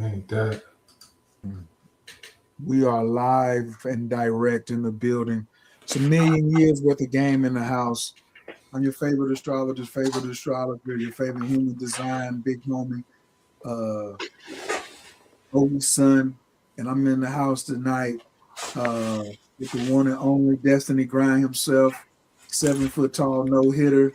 Ain't that? We are live and direct in the building. It's a million years worth of game in the house. I'm your favorite astrologer, your favorite human design, big homie, uh, only son. And I'm in the house tonight uh, with the one and only Destiny Grind himself, 7 foot tall, no hitter,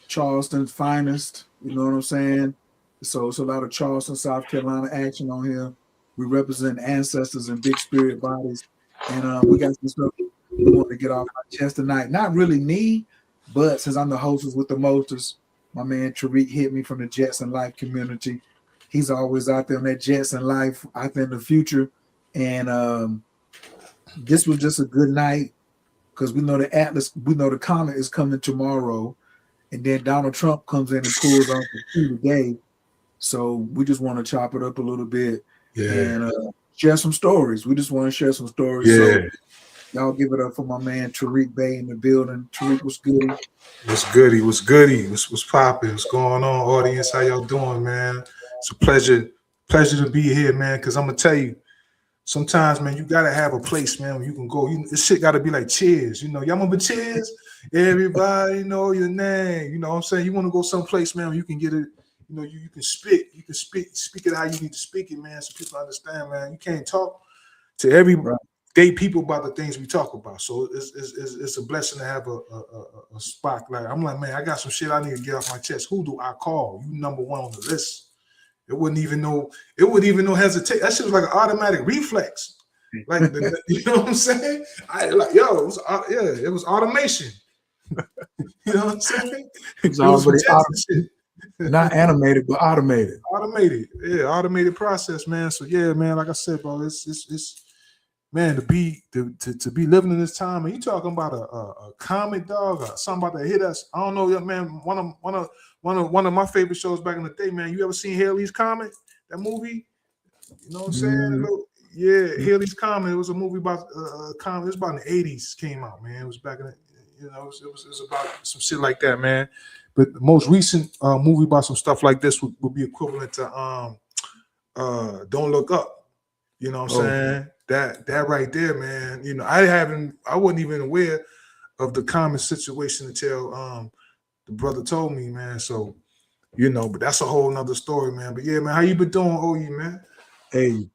Charleston's finest. You know what I'm saying? So it's a lot of Charleston, South Carolina action on here. We represent ancestors and big spirit bodies. And we got some stuff we want to get off our chest tonight. Not really me, but since I'm the hostess with the mostest, my man Tariq hit me from the Jets and Life community. He's always out there on that Jets and Life out there in the future. And this was just a good night because we know the Atlas, we know the comet is coming tomorrow, and then Donald Trump comes in and pulls off the coup today. So we just want to chop it up a little bit and share some stories. We just want to share some stories. Yeah. So y'all give it up for my man Tariq Bay in the building. Tariq, what's good? What's goody? What's goody? What's popping? What's going on, audience? How y'all doing, man? It's a pleasure to be here, man. Because I'm gonna tell you, sometimes, man, you gotta have a place, man, where you can go. This shit gotta be like Cheers. You know, y'all remember Cheers? Everybody know your name. You know what I'm saying? You want to go someplace, man, where you can get it. You know, you can speak it how you need to speak it, man, so people understand, man. You can't talk to every day people about the things we talk about. So it's a blessing to have a spot. Like, I'm like, man, I got some shit I need to get off my chest. Who do I call? You number one on the list. It wouldn't even know hesitate. That shit was like an automatic reflex. Like, you know what I'm saying? It was automation. You know what I'm saying? It's already automated. Not animated, but automated. Automated process, man. So yeah, man, like I said, bro, it's man, to be living in this time, and you talking about a comic dog or something about to hit us. I don't know, man. One of my favorite shows back in the day, man. You ever seen Haley's Comet? That movie? You know what I'm saying? Haley's Comet. It was a movie about comic. It was about in the 80s. Came out, man. It was back in the, it was about some shit like that, man. But the most recent movie about some stuff like this would be equivalent to Don't Look Up. You know what I'm saying? That right there, man. You know, I wasn't even aware of the common situation until the brother told me, man. So, you know, but that's a whole nother story, man. But yeah, man, how you been doing, OE, man? Hey,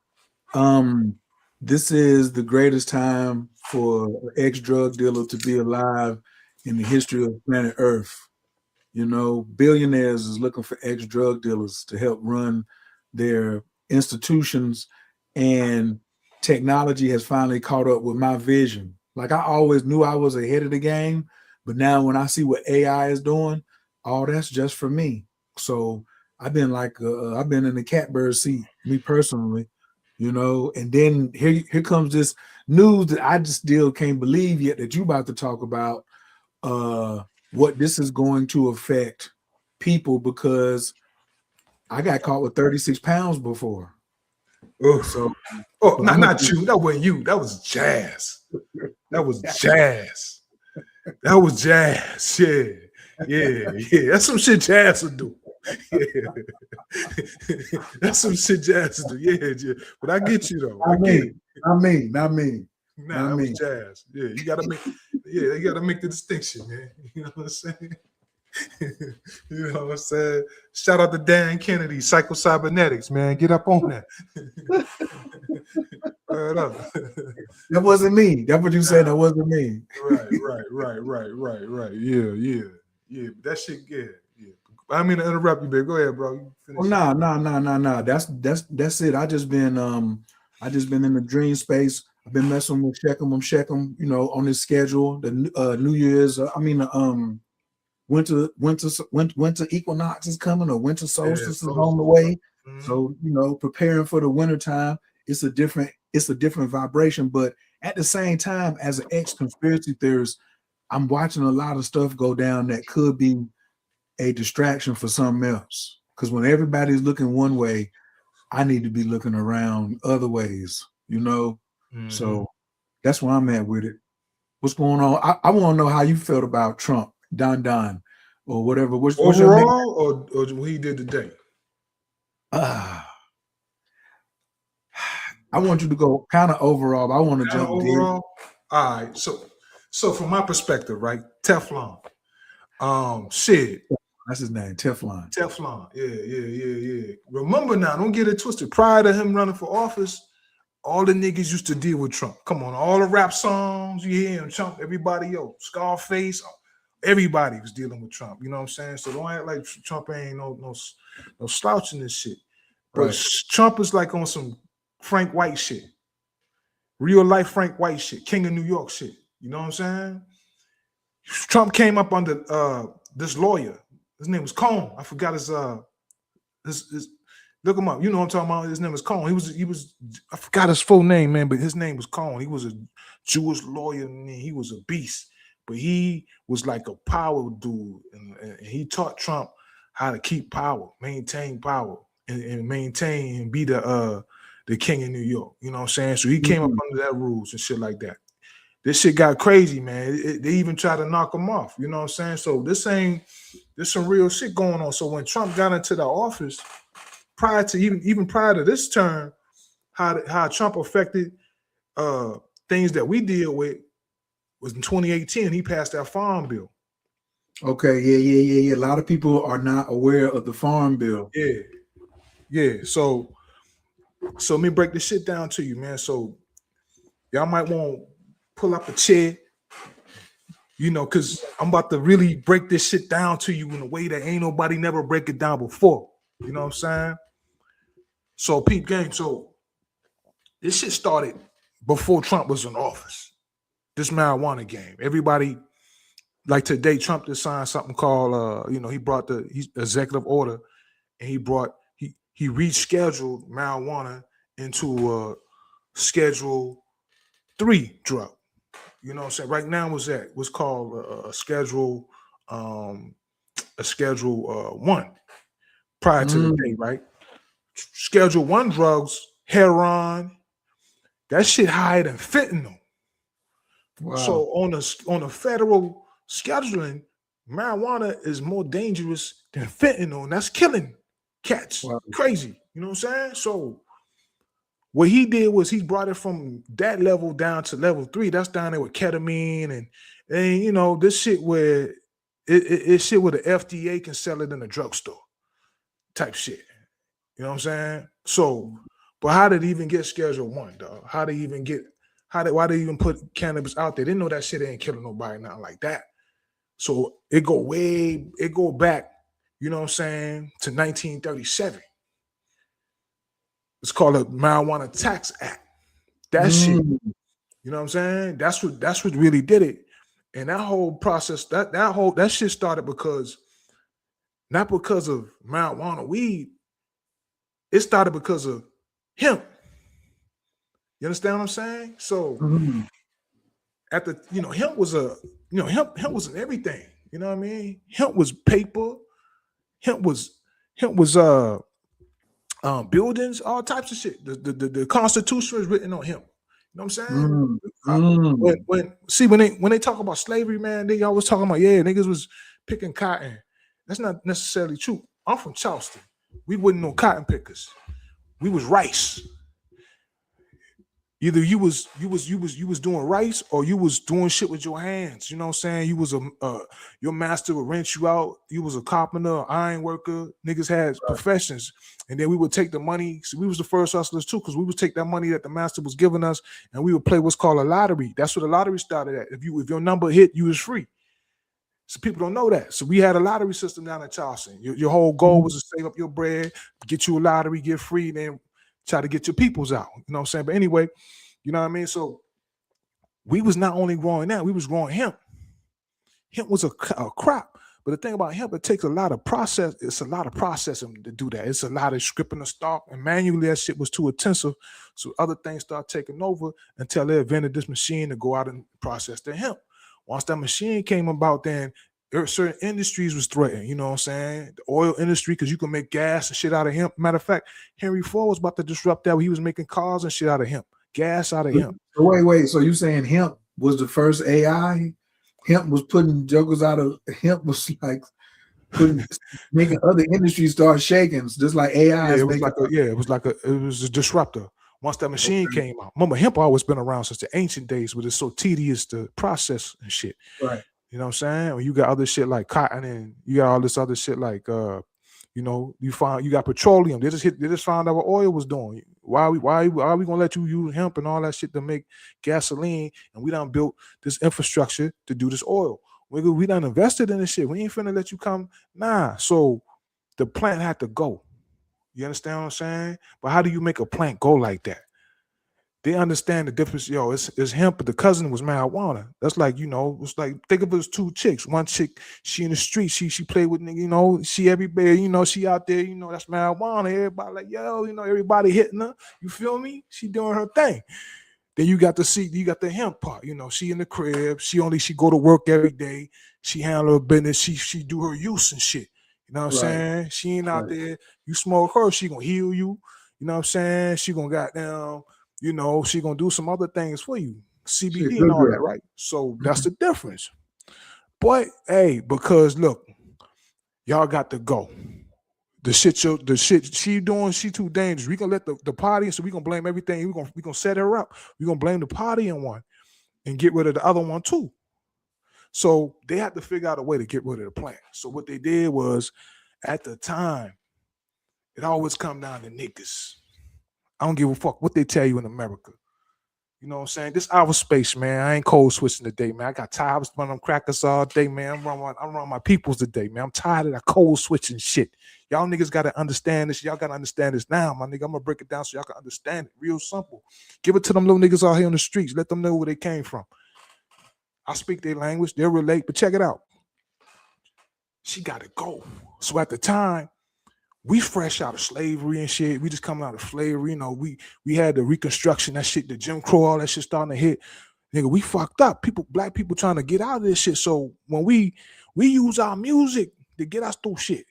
this is the greatest time for an ex-drug dealer to be alive in the history of planet Earth. You know, billionaires is looking for ex-drug dealers to help run their institutions, and technology has finally caught up with my vision. Like, I always knew I was ahead of the game, but now when I see what AI is doing, that's just for me. So I've been I've been in the catbird seat, me personally, you know. And then here comes this news that I just still can't believe yet that you about to talk about. What this is going to affect people, because I got caught with 36 pounds before. Not you. That wasn't you. That was Jazz. That was Jazz. That was Jazz. Yeah. That's some shit Jazz would do. Yeah. That's some shit Jazz would do. Yeah. But I get you though. Not me. Nah, that was Jazz. Yeah, you gotta make the distinction, man. You know what I'm saying? You know what I'm saying? Shout out to Dan Kennedy, Psycho-Cybernetics, man. Get up on that. That wasn't me. That's what you said. That wasn't me. Right. Yeah. That shit good. Yeah. I mean to interrupt you, babe. Go ahead, bro. No. That's it. I just been in the dream space. I've been messing with Shechem, you know, on his schedule. The New Year's, winter equinox is coming, or winter solstice is on the way. Mm-hmm. So, you know, preparing for the winter time, it's a different vibration. But at the same time, as an ex-conspiracy theorist, I'm watching a lot of stuff go down that could be a distraction for something else. Because when everybody's looking one way, I need to be looking around other ways, you know. Mm-hmm. So that's where I'm at with it. What's going on? I want to know how you felt about Trump, Don, or whatever. What's overall, or what he did today? I want you to go kind of overall. But I want to Kind of jump deep. overall. All right. So from my perspective, right? Teflon. Shit. That's his name, Teflon. Teflon. Yeah. Remember now, don't get it twisted. Prior to him running for office, all the niggas used to deal with Trump. Come on, all the rap songs you hear him, Trump, everybody, Scarface, everybody was dealing with Trump. You know what I'm saying? So don't act like Trump ain't no slouch in this shit. But Right. Trump is like on some Frank White shit. Real life Frank White shit, King of New York shit. You know what I'm saying? Trump came up under this lawyer. His name was Cohn. I forgot his look him up. You know what I'm talking about. His name was Cohn. He was I forgot his full name, man, but his name was Cohn. He was a Jewish lawyer, and he was a beast. But he was like a power dude, and he taught Trump how to keep power, maintain power, and maintain and be the king of New York. You know what I'm saying? So he came up under that rules and shit like that. This shit got crazy, man. They even tried to knock him off. You know what I'm saying? So there's some real shit going on. So when Trump got into the office, prior to even prior to this term, how Trump affected things that we deal with was in 2018. He passed that farm bill. Okay, yeah. A lot of people are not aware of the farm bill. Yeah. So let me break this shit down to you, man. So y'all might want to pull up a chair, because I'm about to really break this shit down to you in a way that ain't nobody never break it down before. You know what I'm saying? So peep game. So this shit started before Trump was in office. This marijuana game. Everybody, like today, Trump just signed something called, he brought the executive order, and he rescheduled marijuana into a Schedule 3 drug. You know what I'm saying? Right now, what's called a Schedule 1 prior to the day, right? Schedule 1 drugs, heroin, that shit higher than fentanyl. Wow. So on a federal scheduling, marijuana is more dangerous than fentanyl, and that's killing cats. Wow. Crazy. You know what I'm saying? So what he did was he brought it from that level down to level 3. That's down there with ketamine and this shit where it's shit where the FDA can sell it in a drugstore type shit. You know what I'm saying? So, but how did it even get Schedule 1, dog? Why they even put cannabis out there? They didn't know that shit ain't killing nobody, nothing like that. So it go back, you know what I'm saying, to 1937. It's called a Marijuana Tax Act. That shit, you know what I'm saying? That's what really did it. And that whole process, that shit started not because of marijuana, weed. It started because of hemp. You understand what I'm saying? So hemp was hemp was in everything. You know what I mean? Hemp was paper. Hemp was buildings, all types of shit. The Constitution is written on hemp. You know what I'm saying? When they talk about slavery, man, they always talking about niggas was picking cotton. That's not necessarily true. I'm from Charleston. We wasn't no cotton pickers. We was rice. Either you was doing rice or you was doing shit with your hands. You know what I'm saying? You was your master would rent you out. You was a carpenter, iron worker. Niggas had professions, and then we would take the money. So we was the first hustlers too, because we would take that money that the master was giving us, and we would play what's called a lottery. That's what the lottery started at. If your number hit, you was free. So people don't know that. So we had a lottery system down in Charleston. Your whole goal was to save up your bread, get you a lottery, get free, then try to get your peoples out. You know what I'm saying? But anyway, you know what I mean? So we was not only growing that, we was growing hemp. Hemp was a crop. But the thing about hemp, it takes a lot of process. It's a lot of processing to do that. It's a lot of stripping the stalk, and manually that shit was too intensive. So other things start taking over until they invented this machine to go out and process the hemp. Once that machine came about, then certain industries was threatened. You know what I'm saying? The oil industry, because you can make gas and shit out of hemp. Matter of fact, Henry Ford was about to disrupt that. He was making cars and shit out of hemp, gas out of hemp. Wait. So you saying hemp was the first AI? Hemp was putting jokers out of hemp was like making other industries start shaking, just like AI. Yeah, it was a disruptor. Once that machine came out, remember hemp always been around since the ancient days, but it's so tedious to process and shit. Right. You know what I'm saying? When you got other shit like cotton and you got all this other shit like you know, you got petroleum. They just found out what oil was doing. Why are we gonna let you use hemp and all that shit to make gasoline? And we done built this infrastructure to do this oil. We done invested in this shit. We ain't finna let you come. Nah. So the plant had to go. You understand what I'm saying? But how do you make a plant go like that? They understand the difference. Yo, it's hemp, but the cousin was marijuana. That's like, you know, it's like, think of it as two chicks. One chick, she in the street, she played with nigga, you know, she everybody, you know, she out there, you know, that's marijuana. Everybody like, yo, you know, everybody hitting her. You feel me? She doing her thing. Then you got the hemp part, you know, she in the crib, she go to work every day, she handle her business, she do her use and shit. You know what I'm saying? She ain't out there, you smoke her, she gonna heal you. You know what I'm saying? She gonna goddamn, you know, she gonna do some other things for you. CBD and all that, right? So that's the difference. But hey, because look, y'all got to go. The shit she doing, she too dangerous. We gonna let the party, so we gonna blame everything. We gonna set her up. We gonna blame the party in one and get rid of the other one too. So they had to figure out a way to get rid of the plant. So what they did was, at the time, it always come down to niggas. I don't give a fuck what they tell you in America. You know what I'm saying? This our space, man. I ain't cold switching today, man. I got tired. I was running them crackers all day, man. I'm running my peoples today, man. I'm tired of that cold switching shit. Y'all niggas got to understand this. Y'all got to understand this now, my nigga. I'm going to break it down so y'all can understand it. Real simple. Give it to them little niggas out here on the streets. Let them know where they came from. I speak their language. They'll relate, but check it out. She got to go. So at the time, we fresh out of slavery and shit. We just coming out of slavery. You know, we had the Reconstruction, that shit, the Jim Crow, all that shit starting to hit. Nigga, we fucked up. Black people trying to get out of this shit. So when we use our music to get us through shit.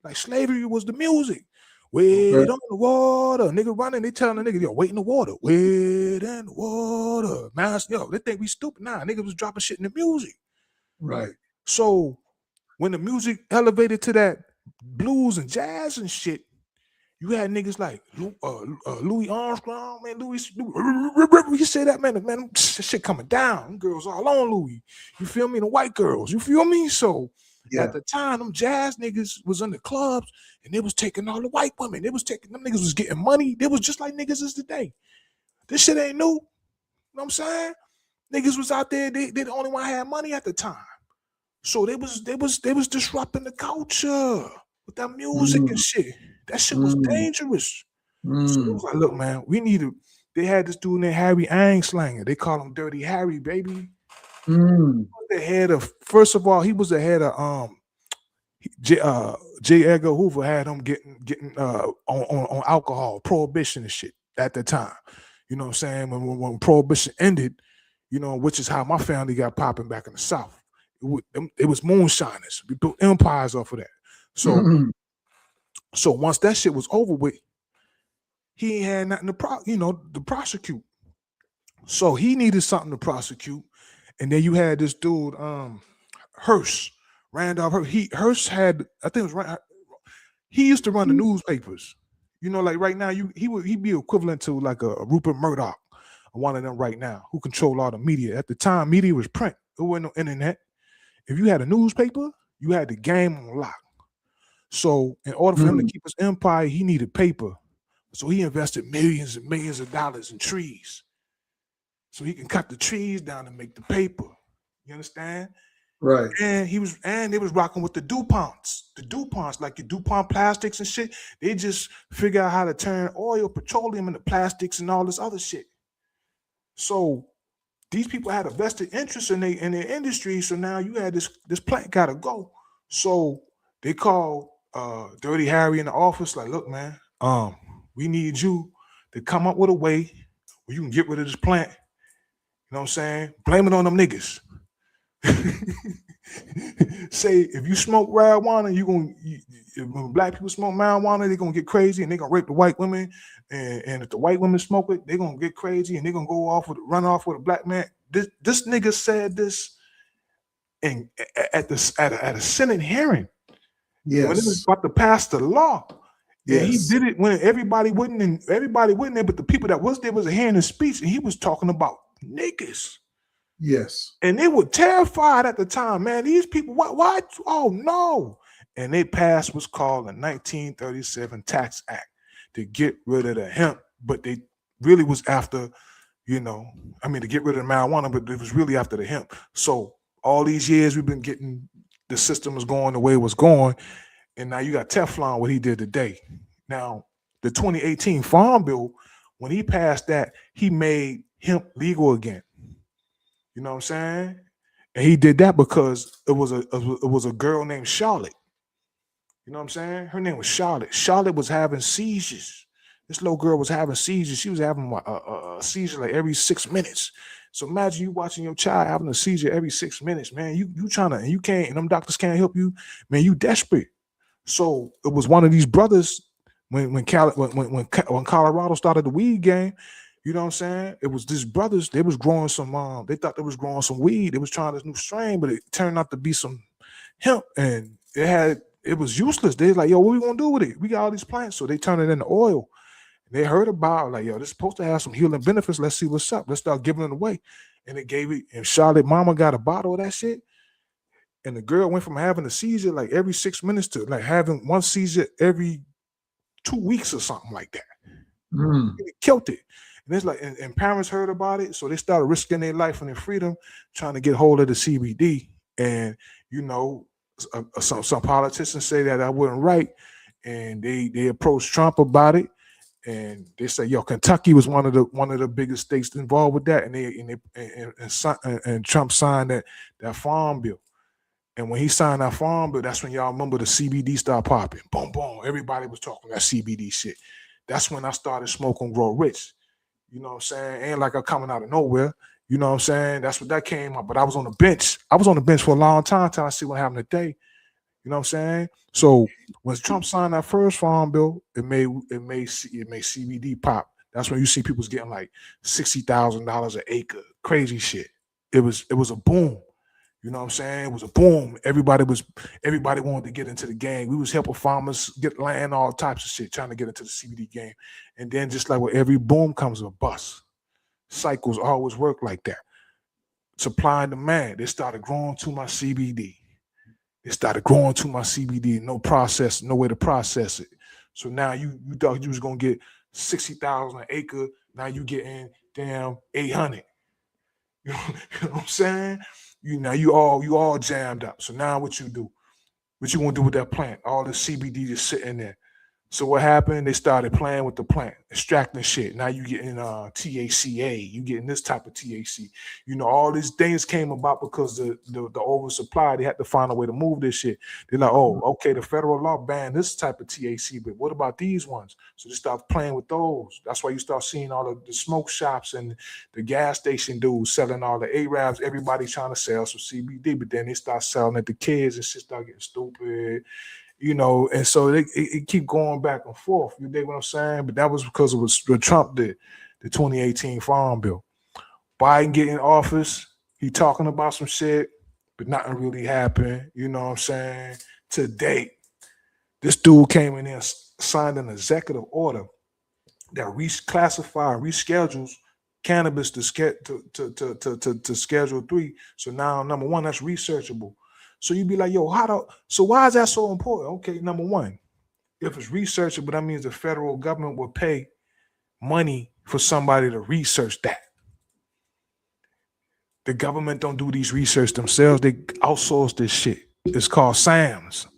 Like slavery was the music. Wait on the water. Nigga running, they telling the nigga, yo, wait in the water. Wait in the water. Man, yo, they think we stupid. Nah, niggas was dropping shit in the music. Right. So when the music elevated to that blues and jazz and shit, you had niggas like Louis Armstrong, man. Louis, you say that, man, shit coming down. Them girls all on Louis. You feel me? The white girls. You feel me? So at the time, them jazz niggas was in the clubs and they was taking all the white women. Them niggas was getting money. They was just like niggas is today. This shit ain't new. You know what I'm saying? Niggas was out there. They the only one had money at the time. So they was disrupting the culture with that music and shit. That shit was dangerous. So it was like, look, man, they had this dude named Harry Angslanger. They call him Dirty Harry, baby. The head of, first of all, he was the head of J. Edgar Hoover had him getting on alcohol, prohibition and shit at the time. You know what I'm saying? When prohibition ended, you know, which is how my family got popping back in the South. It was moonshiners. We built empires off of that. So once that shit was over with, he ain't had nothing to prosecute. So he needed something to prosecute. And then you had this dude, Hearst, Randolph Hearst. Hearst had, I think it was he used to run the newspapers. You know, like right now, he'd be equivalent to like a Rupert Murdoch, one of them right now, who control all the media. At the time, media was print. There wasn't no internet. If you had a newspaper, you had the game on lock. So in order for him to keep his empire, he needed paper. So he invested millions and millions of dollars in trees. So he can cut the trees down and make the paper. You understand? Right. And they was rocking with the DuPonts, like your DuPont plastics and shit. They just figure out how to turn oil, petroleum into plastics and all this other shit. So these people had a vested interest in their industry. So now you had this plant gotta go. So they called Dirty Harry in the office, like, look, man, we need you to come up with a way where you can get rid of this plant. You know what I'm saying? Blame it on them niggas. Say if you smoke marijuana, when black people smoke marijuana, they're gonna get crazy and they're gonna rape the white women. And if the white women smoke it, they're gonna get crazy and they're gonna run off with a black man. This nigga said this at a Senate hearing. Yes. When it was about to pass the law. And he Yes. did it when everybody wasn't there, but the people that was there was hearing his speech, and he was talking about niggas. Yes. And they were terrified at the time, man. These people, why? Oh no. And they passed what's called the 1937 Tax Act to get rid of the hemp, but they really was after, to get rid of the marijuana, but it was really after the hemp. So all these years we've been getting, the system was going the way it was going, and now you got Teflon, what he did today. Now, the 2018 Farm Bill, when he passed that, he made hemp legal again. You know what I'm saying? And he did that because it was a girl named Charlotte. You know what I'm saying? Her name was Charlotte. Charlotte was having seizures. This little girl was having seizures. She was having a seizure like every 6 minutes. So imagine you watching your child having a seizure every 6 minutes, man. You trying to, and you can't, and them doctors can't help you, man. You desperate. So it was one of these brothers when Colorado started the weed game. You know what I'm saying? It was these brothers. They was growing some. They thought they was growing some weed. They was trying this new strain, but it turned out to be some hemp, and it was useless. They was like, yo, what we gonna do with it? We got all these plants, so they turned it into oil. They heard about like, yo, this is supposed to have some healing benefits. Let's see what's up. Let's start giving it away. And they gave it. And Charlotte mama got a bottle of that shit. And the girl went from having a seizure like every 6 minutes to like having one seizure every 2 weeks or something like that. It killed it. And it's like, and parents heard about it, so they started risking their life and their freedom trying to get hold of the CBD. And some politicians say that I wasn't right, and they approached Trump about it, and they say, yo, Kentucky was one of the biggest states involved with that, and Trump signed that farm bill. And when he signed that farm bill, that's when y'all remember the CBD started popping. Boom, boom. Everybody was talking that CBD shit. That's when I started smoking Grow Rich. You know what I'm saying? Ain't like I'm coming out of nowhere. You know what I'm saying? That's what that came up. But I was on the bench. I was on the bench for a long time till I see what happened today. You know what I'm saying? So when Trump signed that first farm bill, it made CBD pop. That's when you see people's getting like $60,000 an acre, crazy shit. It was a boom. You know what I'm saying? It was a boom. Everybody wanted to get into the game. We was helping farmers get land, all types of shit, trying to get into the CBD game. And then just like with every boom comes a bust. Cycles always work like that. Supply and demand. They started growing too much CBD. No process, no way to process it. So now you thought you was gonna get 60,000 an acre. Now you getting damn 800. You know what I'm saying? You all jammed up. So now what you do? What you gonna do with that plant? All the CBD just sitting there. So what happened? They started playing with the plant, extracting shit. Now you getting THCA, you getting this type of THC. All these things came about because the oversupply. They had to find a way to move this shit. They're like, oh, okay, the federal law banned this type of THC, but what about these ones? So they start playing with those. That's why you start seeing all of the smoke shops and the gas station dudes selling all the Arabs. Everybody trying to sell some CBD, but then they start selling it to kids and shit start getting stupid. And so it keep going back and forth. You dig what I'm saying? But that was because it was what Trump did, the 2018 Farm Bill. Biden getting in office, he talking about some shit, but nothing really happened. You know what I'm saying? To date, this dude came in there, signed an executive order that reschedules cannabis to Schedule 3. So now, number one, that's researchable. So you'd be like, yo, so why is that so important? Okay, number one, if it's researchable, that means the federal government will pay money for somebody to research that. The government don't do these research themselves. They outsource this shit. It's called SAMs.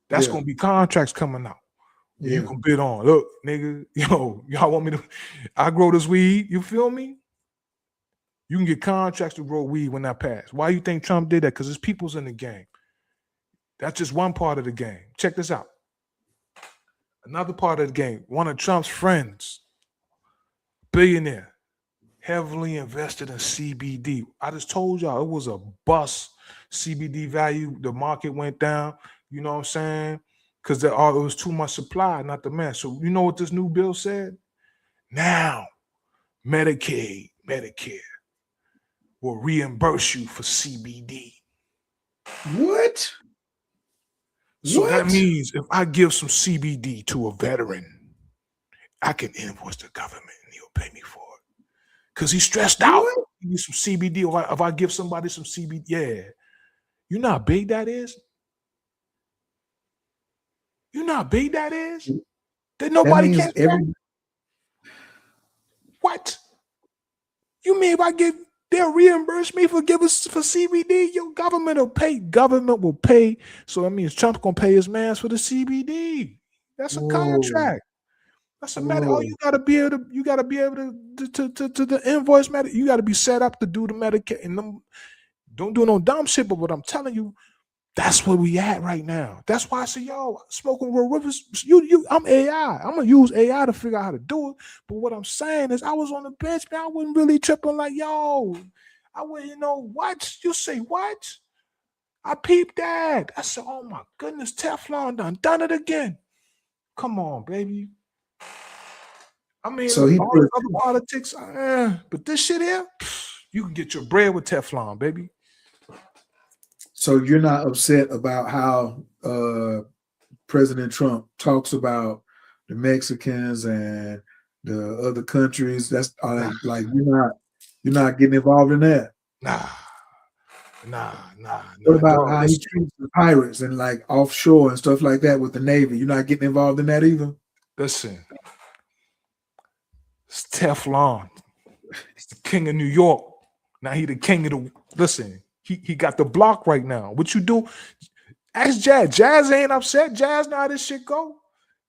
That's going to be contracts coming out. Yeah. You can bid on. Look, nigga, y'all want me to, I grow this weed, you feel me? You can get contracts to grow weed when that passed. Why you think Trump did that? Because his people's in the game. That's just one part of the game. Check this out. Another part of the game, one of Trump's friends, billionaire, heavily invested in CBD. I just told y'all it was a bust. CBD value, the market went down. You know what I'm saying? Because it was too much supply, not demand. So you know what this new bill said? Now, Medicare will reimburse you for CBD. What? So that What? means if I give some CBD to a veteran, I can invoice the government and he'll pay me for it. Because he's stressed out. What? Give me some CBD. If I give somebody some CBD, yeah. You know how big that is? You know how big that is? That That nobody means catch that? What? You mean if I give, they'll reimburse me for giving for CBD? Your government will pay. Government will pay. So that means Trump's gonna pay his mans for the CBD. That's a Whoa. contract. That's a matter. Oh, Whoa. you gotta be able to. You gotta be able to the invoice matter. You gotta be set up to do the Medicaid. And don't do no dumb shit. But what I'm telling you, that's where we at right now. That's why I say, yo, smoking real rivers. I'm AI. I'm gonna use AI to figure out how to do it. But what I'm saying is, I was on the bench, man. I wasn't really tripping like, yo, I wouldn't, what? You say what? I peeped that. I said, oh my goodness, Teflon done it again. Come on, baby. I mean, So he all put, the other politics, but this shit here, you can get your bread with Teflon, baby. so you're not upset about how President Trump talks about the Mexicans and the other countries? That's like you're not getting involved in that. Nah. What about Dog, how he treats the pirates and like offshore and stuff like that with the Navy? You're not getting involved in that either? listen. It's Teflon. He's the king of New York. Now he the king of the. Listen, he got the block right now. What you do? Ask Jazz. Jazz ain't upset. Jazz know how this shit go.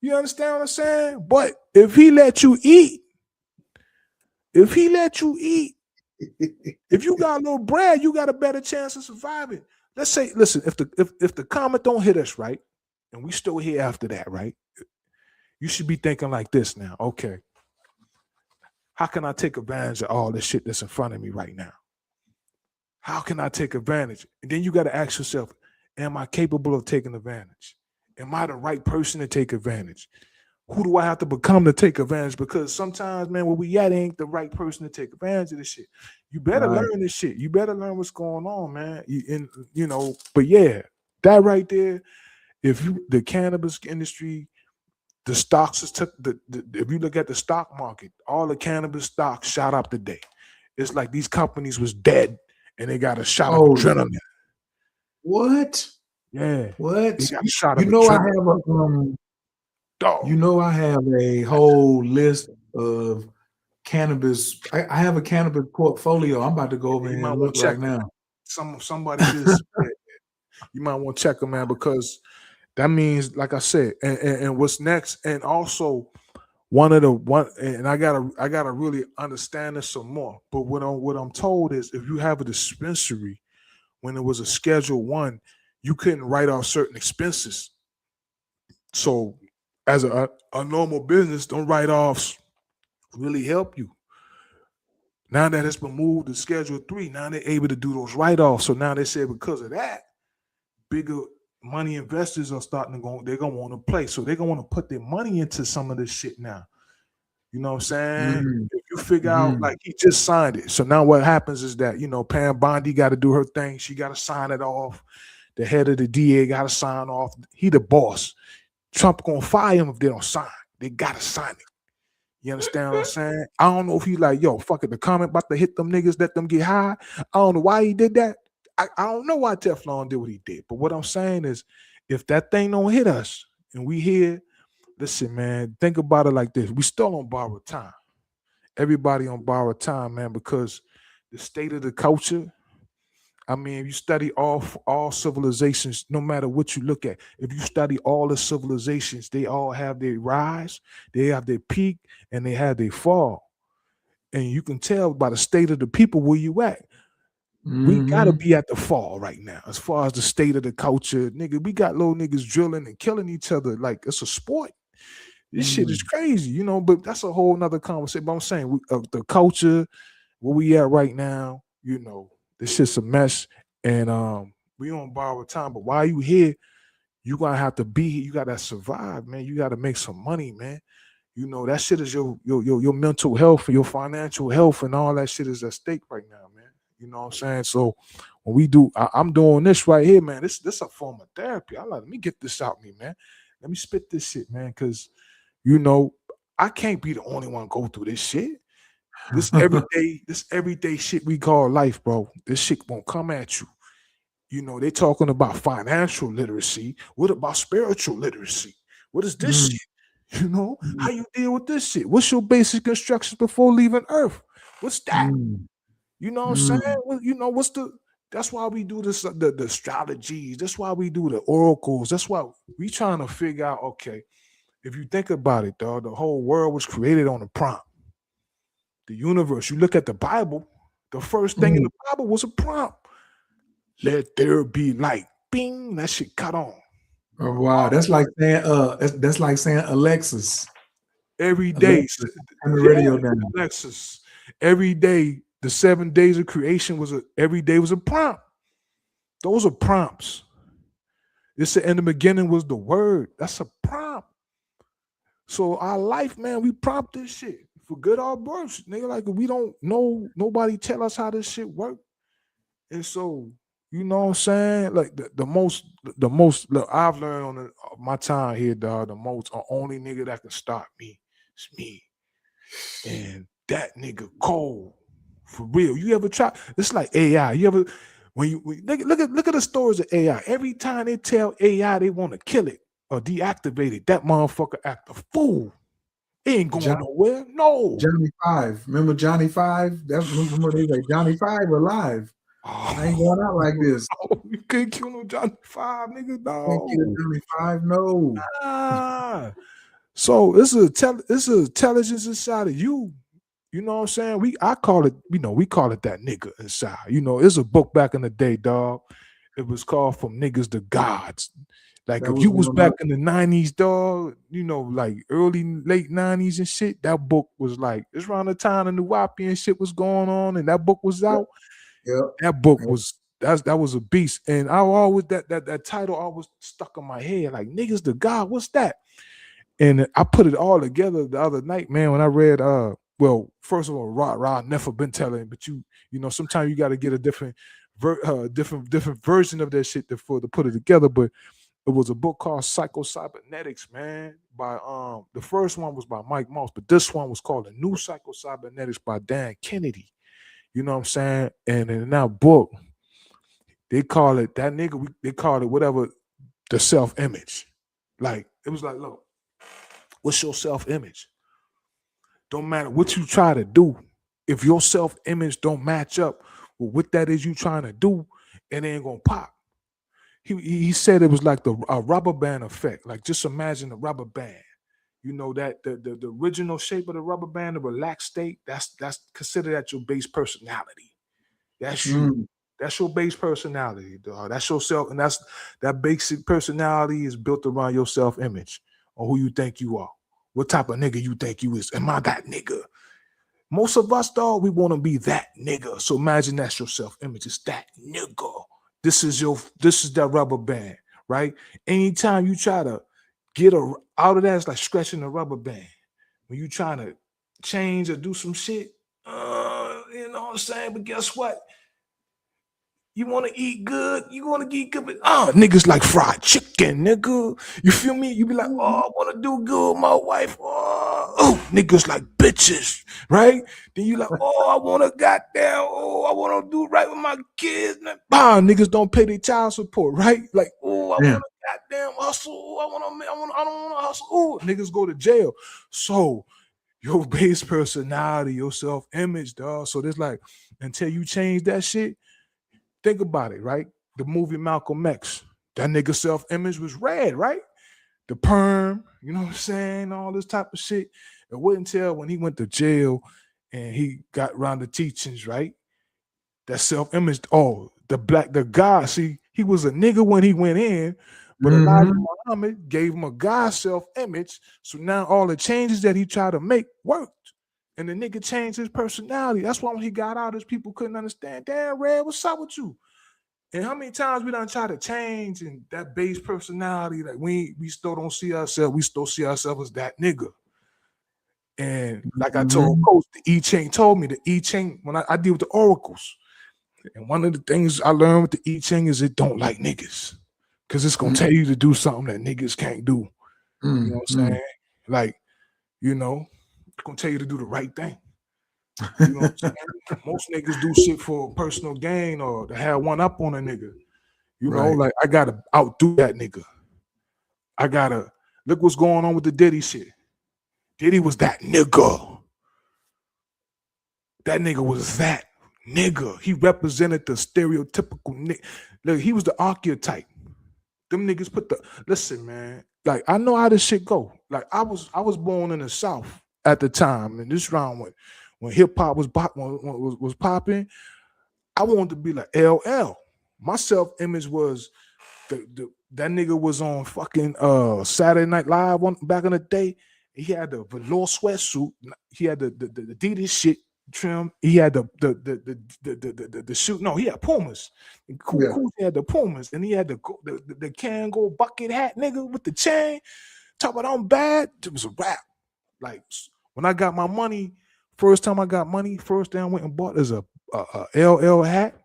You understand what I'm saying? But if he let you eat, if you got a little bread, you got a better chance of surviving. Let's say, listen, if the comet don't hit us, right, and we still here after that, right? You should be thinking like this now. Okay, how can I take advantage of all this shit that's in front of me right now? How can I take advantage? And then you got to ask yourself, am I capable of taking advantage? Am I the right person to take advantage? Who do I have to become to take advantage? Because sometimes, man, where we at ain't the right person to take advantage of this shit. You better learn this shit. You better learn what's going on, man. But yeah, that right there, the cannabis industry, the stocks if you look at the stock market, all the cannabis stocks shot up today. It's like these companies was dead and they got a shot of adrenaline. What? Yeah. What? They got a shot You of know, adrenaline. I have a whole list of cannabis. I have a cannabis portfolio. I'm about to go over here and look right now. Somebody just you might want to check them, man, because that means, like I said, and what's next, and also and I gotta really understand this some more. But what I'm told is, if you have a dispensary, when it was a Schedule 1, you couldn't write off certain expenses. So as a normal business, don't write-offs really help you. Now that it's been moved to Schedule 3, now they're able to do those write-offs. So now they say because of that, bigger money investors are starting to go, they're gonna want to play. So they're gonna want to put their money into some of this shit now. You know what I'm saying? If you figure out, like, he just signed it. So now what happens is that, Pam Bondi got to do her thing. She got to sign it off. The head of the DA got to sign off. He the boss. Trump gonna fire him if they don't sign. They gotta sign it. You understand what I'm saying? I don't know if he like, yo, fuck it, the comment about to hit them niggas, let them get high. I don't know why he did that. I don't know why Teflon did what he did. But what I'm saying is, if that thing don't hit us and we here, listen, man, think about it like this. We still on borrowed time. Everybody on borrowed time, man, because the state of the culture, I mean, if you study all civilizations, no matter what you look at, if you study all the civilizations, they all have their rise, they have their peak, and they have their fall. And you can tell by the state of the people where you at. We gotta be at the fall right now, as far as the state of the culture. Nigga, we got little niggas drilling and killing each other like it's a sport. This shit is crazy, but that's a whole nother conversation. But I'm saying the culture, where we at right now, this shit's a mess. And we on borrowed time. But while you here, you gonna have to be here. You gotta survive, man. You gotta make some money, man. That shit is your mental health and your financial health, and all that shit is at stake right now, man. You know what I'm saying? So when we do, I'm doing this right here, man. This a form of therapy. I like, let me get this out me, man. Let me spit this shit, man, because you know I can't be the only one go through this shit. This everyday shit we call life, bro. This shit won't come at you. You know, they talking about financial literacy. What about spiritual literacy? What is this Mm, shit? You know, mm, how you deal with this shit? What's your basic instructions before leaving Earth? What's that? mm, You know what I'm saying? mm. Well, you know, what's the that's why we do this, the astrologies. That's why we do the oracles. That's why we trying to figure out, okay, if you think about it, dog, the whole world was created on a prompt. The universe, you look at the Bible, the first thing in Mm. the Bible was a prompt. Let there be light. Bing, that shit cut on. Oh, wow, that's like saying that's like saying Alexis. Every day, Alexis, turn the yeah, radio down. Alexis. Every day, the 7 days of creation every day was a prompt. Those are prompts. It said in the beginning was the word. That's a prompt. So our life, man, we prompt this shit for good or worse. Nigga, like we don't know, nobody tell us how this shit work. And so, you know what I'm saying? Like the most look, I've learned on my time here, dog, the most only nigga that can stop me is me. And that nigga cold. For real. You ever try? It's like AI. You ever look at the stories of AI. Every time they tell AI they want to kill it or deactivate it, that motherfucker act a fool. It ain't going nowhere. No. Johnny Five. Remember Johnny Five? That's remember they like Johnny Five alive. I ain't going out like this. Oh, you can't kill no Johnny Five, nigga. Can't get a No. Johnny Five. No. Ah. So it's a intelligence inside of you. You know what I'm saying? I call it, we call it that nigga inside. You know, it's a book back in the day, dog. It was called From Niggas to Gods. Like That if was you one was of my. back in the 90s, dog, like early, late 90s and shit, that book was like, it's around the time the New Wapi and shit was going on, and that book was Yep. out. Yep. That book Yep. was that was a beast. And I always that title always stuck in my head, like niggas to God, what's that? And I put it all together the other night, man, when I read well, first of all, Rod never been telling, but sometimes you got to get a different version of that shit to put it together. But it was a book called Psycho-Cybernetics, man. By the first one was by Mike Moss, but this one was called The New Psycho-Cybernetics by Dan Kennedy. You know what I'm saying? And in that book, they call it that nigga. They call it whatever, the self-image. Like it was like, look, what's your self-image? Don't matter what you try to do. If your self-image don't match up with what that is you trying to do, it ain't gonna pop. He said it was like a rubber band effect. Like just imagine a rubber band. You know that the original shape of the rubber band, the relaxed state, that's considered at your base personality. That's you. Mm. That's your base personality, dog. That's yourself, and that basic personality is built around your self-image or who you think you are. What type of nigga you think you is? Am I that nigga? Most of us, dog, we want to be that nigga. So imagine that's your self-image. It's that nigga. This is that rubber band, right? Anytime you try to get out of that, it's like stretching a rubber band. When you trying to change or do some shit, you know what I'm saying? But guess what? You want to eat good? You want to eat good? But niggas like fried chicken, nigga. You feel me? You be like, oh, I want to do good with my wife. Oh, niggas like bitches, right? Then you like, oh, I want to goddamn, oh, I want to do right with my kids. Niggas don't pay their child support, right? Like, oh, I Yeah. want to goddamn hustle. I don't want to hustle. Oh, niggas go to jail. So your base personality, your self-image, dog. So there's like, until you change that shit. Think about it, right? The movie Malcolm X, that nigga self-image was red, right? The perm, you know what I'm saying? All this type of shit. It wasn't until when he went to jail and he got around the teachings, right? That self-image, the guy, see, he was a nigga when he went in, but Elijah Mm-hmm. Muhammad gave him a God self-image. So now all the changes that he tried to make worked. And the nigga changed his personality. That's why when he got out, his people couldn't understand. Damn, Red, what's up with you? And how many times we done try to change and that base personality, like we still don't see ourselves, we still see ourselves as that nigga. And like I told Mm-hmm. Coach, the I Ching told me, the I Ching, when I deal with the oracles, And one of the things I learned with the I Ching is it don't like niggas. Cause it's gonna tell you to do something that niggas can't do. You know what I'm saying? Like, you know, it's gonna tell you to do the right thing. You know what I'm saying? Most niggas do shit for personal gain or to have one up on a nigga. You know, Right. like I gotta outdo that nigga. I gotta look what's going on with the Diddy shit. Diddy was that nigga. That nigga was that nigga. He represented the stereotypical nigga. Look, he was the archetype. Them niggas put the listen, man. Like I know how this shit go. Like I was born in the South at the time, and this round when hip hop was popping, I wanted to be like LL. My self image was that nigga was on fucking Saturday Night Live back in the day. He had the velour sweatsuit. He had the Adidas shit trim. He had the shoot. No, he had Pumas. Cool. He had the Pumas, and he had the Kango bucket hat, nigga, with the chain. Talk about I'm bad. It was a rap. Like when I got my money, first time I got money, first thing I went and bought is a LL hat.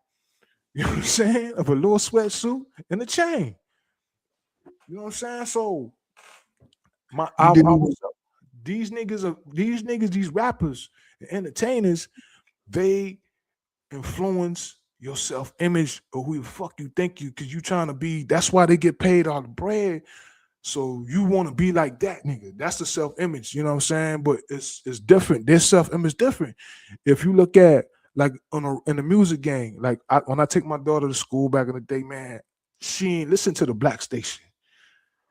You know what I'm saying? A velour sweatsuit and a chain. You know what I'm saying? So these niggas, these rappers, the entertainers, they influence your self-image or who the fuck you think you, because you trying to be, that's why they get paid all the bread. So you want to be like that nigga. That's the self-image, you know what I'm saying? But it's different. Their self-image different. If you look at like in the music game, like when I take my daughter to school back in the day, man, she ain't listen to the black station.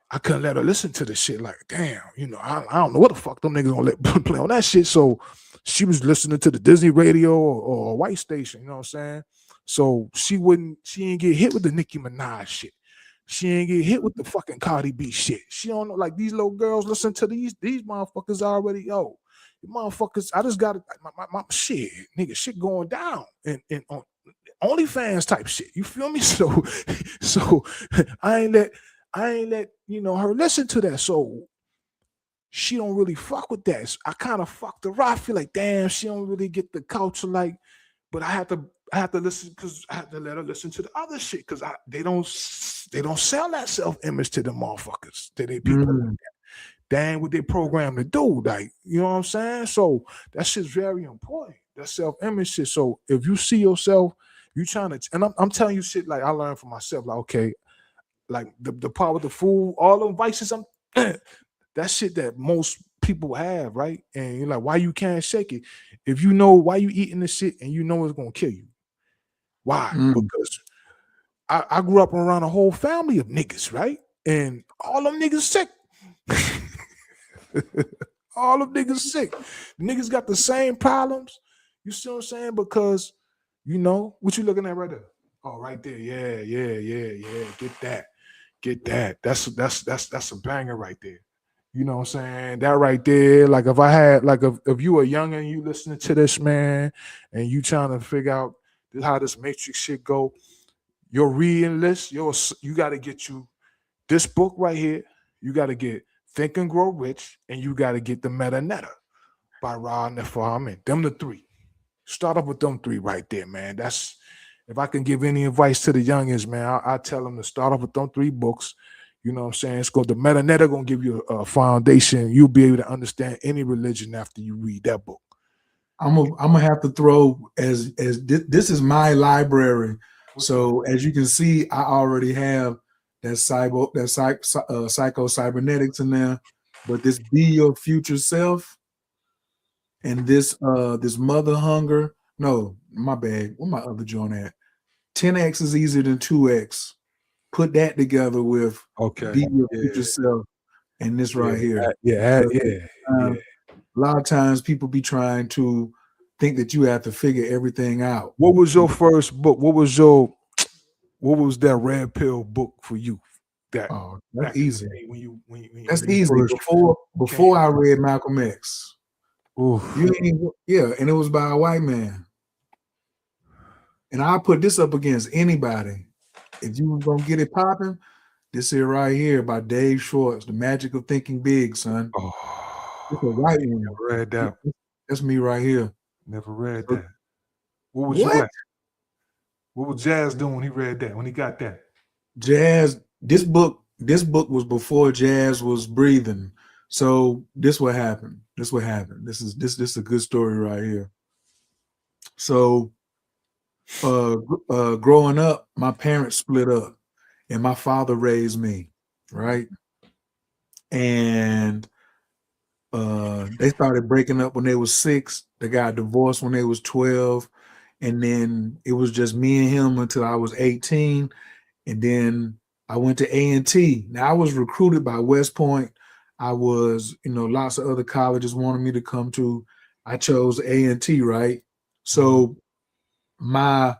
I couldn't let her listen to the shit. Like, damn, you know, I don't know what the fuck them niggas gonna let play on that shit. So she was listening to the Disney radio or a white station, you know what I'm saying? So she ain't get hit with the Nicki Minaj shit. She ain't get hit with the fucking Cardi B shit. She don't know, like these little girls listen to these motherfuckers already. Yo, you motherfuckers, I just got my shit, nigga, shit going down and on OnlyFans type shit. You feel me? So I ain't let you know her listen to that. So she don't really fuck with that. So I kind of fucked her. I feel like damn, she don't really get the culture. Like, but I have to listen because I have to let her listen to the other shit because they don't sell that self-image to the motherfuckers. To they people like that. They ain't what they programmed to do. Like, you know what I'm saying? So that shit's very important. That self-image shit. So if you see yourself, you trying to, and I'm telling you shit like I learned for myself. Like, okay, like the part with the food, all them vices, that shit that most people have, right? And you're like, why you can't shake it? If you know why you eating this shit and you know it's gonna kill you. Why? Because I grew up around a whole family of niggas, right? And all them niggas sick. All them niggas sick. Niggas got the same problems. You see what I'm saying? Because you know what you looking at right there. Oh, right there. Yeah. Get that. That's a banger right there. You know what I'm saying? That right there. Like if I had, like if you were young and you listening to this, man, and you trying to figure out how this matrix shit go, your reading list, you got to get you this book right here. You got to get Think and Grow Rich, and you got to get the Meta Netta by Ra Nefarman. Them the three. Start up with them three right there, man. That's, if I can give any advice to the youngins, man, I tell them to start off with them three books. You know what I'm saying? It's called the Meta Netta, gonna give you a foundation. You'll be able to understand any religion after you read that book. I'm gonna have to throw as this is my library. So as you can see, I already have that psycho cybernetics in there. But this Be Your Future Self and this Mother Hunger. No, my bad. Where my other joint at? 10x is easier than 2x. Put that together with Be Your Future Self and this right here. Yeah. A lot of times people be trying to think that you have to figure everything out. What was your first book? What was that red pill book for you? That's easy. That's when you easy. Before I read Malcolm X. And it was by a white man. And I put this up against anybody. If you were gonna get it popping, this here right here by Dave Schwartz, The Magic of Thinking Big, son. It's a white one. Never read that. That's me right here. Never read that. What was you at? What was Jazz doing when he read that? When he got that? Jazz, this book was before Jazz was breathing. So this what happened. This what happened. This is a good story right here. So growing up, my parents split up and my father raised me, right? And they started breaking up when they was 6. They got divorced when they was 12. And then it was just me and him until I was 18. And then I went to A&T. Now I was recruited by West Point. I was, lots of other colleges wanted me to come to. I chose A&T, right? So my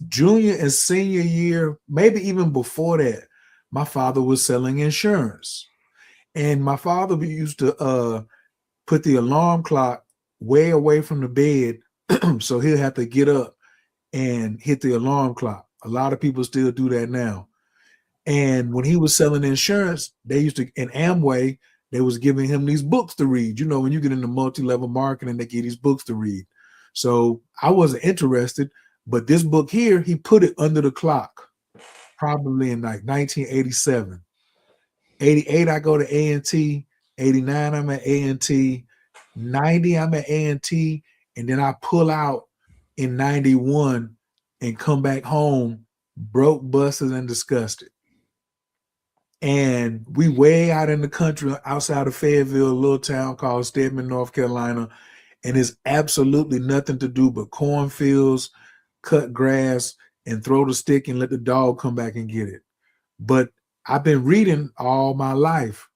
junior and senior year, maybe even before that, my father was selling insurance. And my father used to put the alarm clock way away from the bed so he'll have to get up and hit the alarm clock. A lot of people still do that now. And when he was selling insurance, they used to, in Amway, they was giving him these books to read. When you get into multi-level marketing, they give these books to read. So I wasn't interested, but this book here, he put it under the clock, probably in like 1987. 88, I go to A&T. 89, I'm at A&T. 90, I'm at A&T. And then I pull out in 91 and come back home broke, busted, and disgusted. And we way out in the country outside of Fayetteville, a little town called Stedman, North Carolina. And it's absolutely nothing to do but cornfields, cut grass, and throw the stick and let the dog come back and get it. But I've been reading all my life,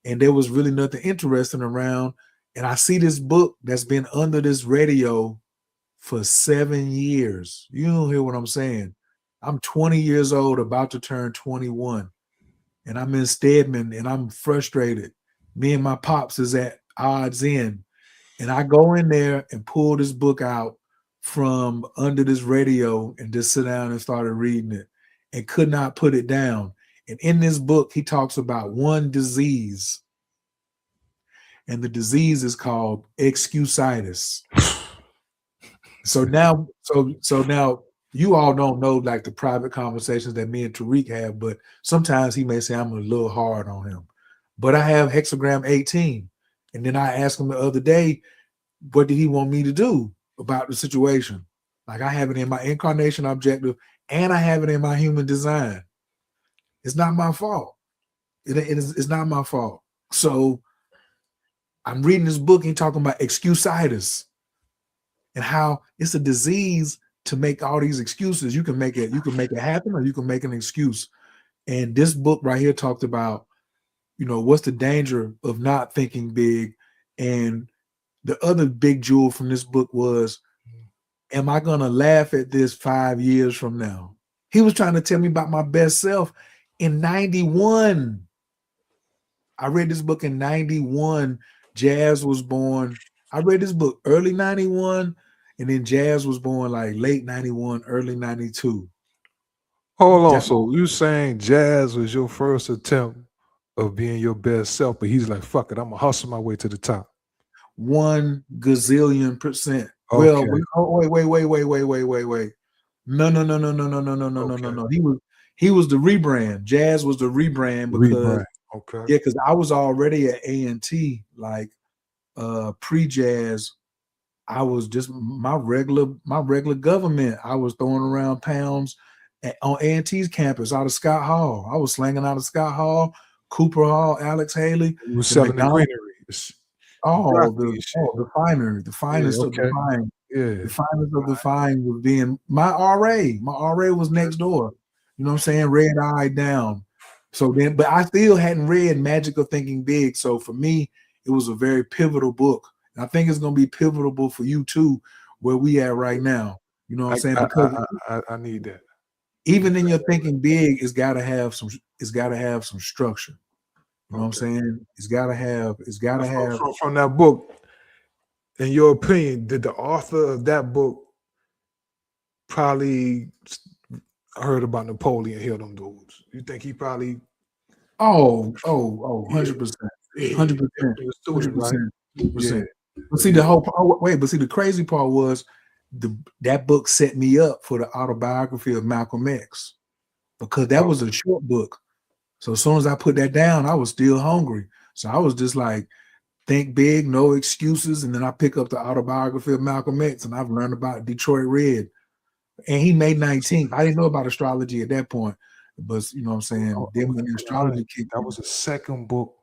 and there was really nothing interesting around. And I see this book that's been under this radio for 7 years. You don't hear what I'm saying. I'm 20 years old, about to turn 21. And I'm in Stedman and I'm frustrated. Me and my pops is at odds in. And I go in there and pull this book out from under this radio and just sit down and started reading it and could not put it down. And in this book, he talks about one disease. And the disease is called excusitis. So now you all don't know like the private conversations that me and Tariq have, but sometimes he may say I'm a little hard on him. But I have hexagram 18. And then I asked him the other day, what did he want me to do about the situation? Like I have it in my incarnation objective and I have it in my human design. It's not my fault. It's not my fault. So I'm reading this book and he's talking about excusitis and how it's a disease to make all these excuses. You can make it happen or you can make an excuse. And this book right here talked about, what's the danger of not thinking big. And the other big jewel from this book was, am I going to laugh at this 5 years from now? He was trying to tell me about my best self in 91. I read this book in 91. Jazz was born. I read this book early 91, and then Jazz was born like late 91, early 92. Hold on. So you saying Jazz was your first attempt of being your best self, but he's like, fuck it, I'm going to hustle my way to the top. 1 gazillion %. Okay. Well, wait. No. He was the rebrand. Jazz was the rebrand because because I was already at A&T, like pre-Jazz. I was just my regular government. I was throwing around pounds on A&T's campus out of Scott Hall. I was slanging out of Scott Hall, Cooper Hall, Alex Haley. You were selling the greeneries. The finest of the fine. Yeah. The finest of the fine was being my RA. My RA was next door. You know what I'm saying? Red Eye Down. So then, but I still hadn't read Magic of Thinking Big. So for me, it was a very pivotal book. And I think it's going to be pivotal for you too, where we at right now. You know what I'm saying? Because I need that. Even in your thinking big, it's got to have some structure. You know what I'm saying? It's got to have. From that book, in your opinion, did the author of that book probably heard about Napoleon Hill, them dudes? You think he probably? 100%. 100%. But see, the crazy part was that book set me up for the autobiography of Malcolm X because that was a short book. So as soon as I put that down, I was still hungry. So I was just like, think big, no excuses. And then I pick up the autobiography of Malcolm X, and I've learned about Detroit Red. And he made 19th. I didn't know about astrology at that point, but you know what I'm saying? Then when the astrology kicked that in, was the second book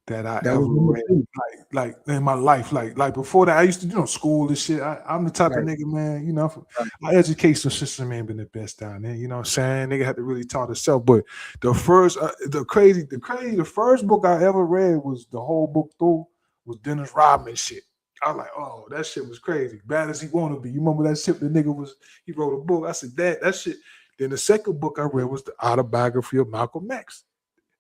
that I that ever was number read, 2. like in my life, like before that, I used to, school and shit. I'm the type of Right. nigga, man. Right. Our education system ain't been the best down there. You know what I'm saying? Nigga had to really taught itself. But the first, the first book I ever read was the whole book through was Dennis Rodman shit. I was like, oh, that shit was crazy. Bad as he wanna be. You remember that shit? The nigga he wrote a book. I said that shit. Then the second book I read was the autobiography of Malcolm X.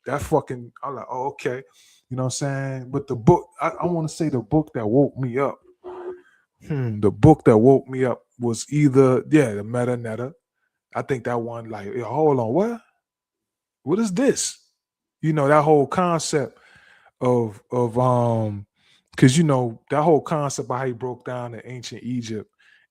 That fucking, I'm like, oh, okay. You know what I'm saying? But the book, I want to say the book that woke me up. The book that woke me up was either, the Meta Netta. I think that one, like, hold on, what? What is this? That whole concept of because that whole concept of how he broke down the ancient Egypt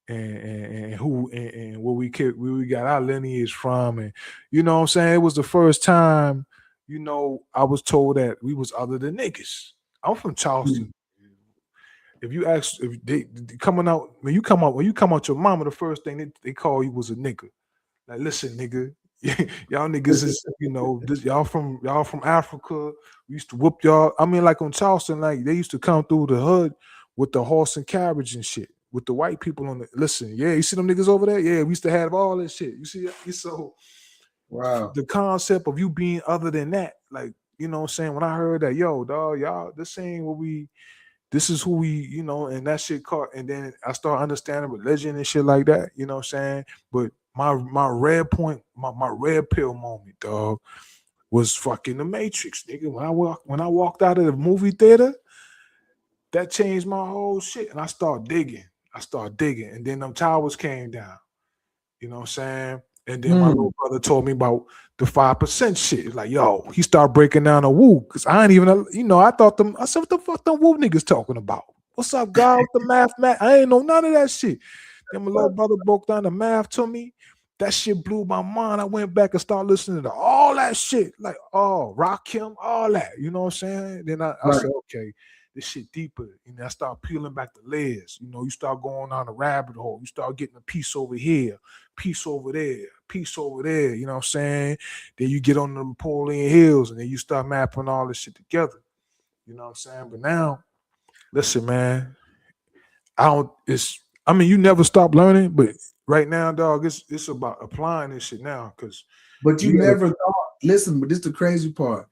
and who and where we got our lineage from, and you know what I'm saying, it was the first time I was told that we was other than niggas. I'm from Charleston. If you ask, if they coming out when you come out your mama, the first thing they call you was a nigga. Like, listen, nigga, y'all niggas is, y'all from Africa. We used to whoop y'all. I mean, like on Charleston, like they used to come through the hood with the horse and carriage and shit. With the white people on the listen, you see them niggas over there? Yeah, we used to have all that shit. You see, so Wow. the concept of you being other than that, like, you know what I'm saying? When I heard that, yo, dog, y'all, this is who we, and that shit caught, and then I started understanding religion and shit like that, you know what I'm saying? But my red point, my red pill moment, dog, was fucking the Matrix, nigga. When I walked out of the movie theater, that changed my whole shit. And I started digging. And then them towers came down. You know what I'm saying? And then my little brother told me about the 5% shit. It's like, yo, he started breaking down a woo. Cause I ain't even, I said, what the fuck them woo niggas talking about? What's up, God, with the math? I ain't know none of that shit. Then my little brother broke down the math to me. That shit blew my mind. I went back and started listening to all that shit. Like, oh, Rakim, all that. You know what I'm saying? Then I Right. said, okay, this shit deeper. And I start peeling back the layers. You start going on a rabbit hole. You start getting a piece over here, piece over there, piece over there. You know what I'm saying? Then you get on the Napoleon Hills and then you start mapping all this shit together. You know what I'm saying? But now, listen, man, you never stop learning, but right now, dog, it's about applying this shit now. Cause But you never thought, listen, but this is the crazy part.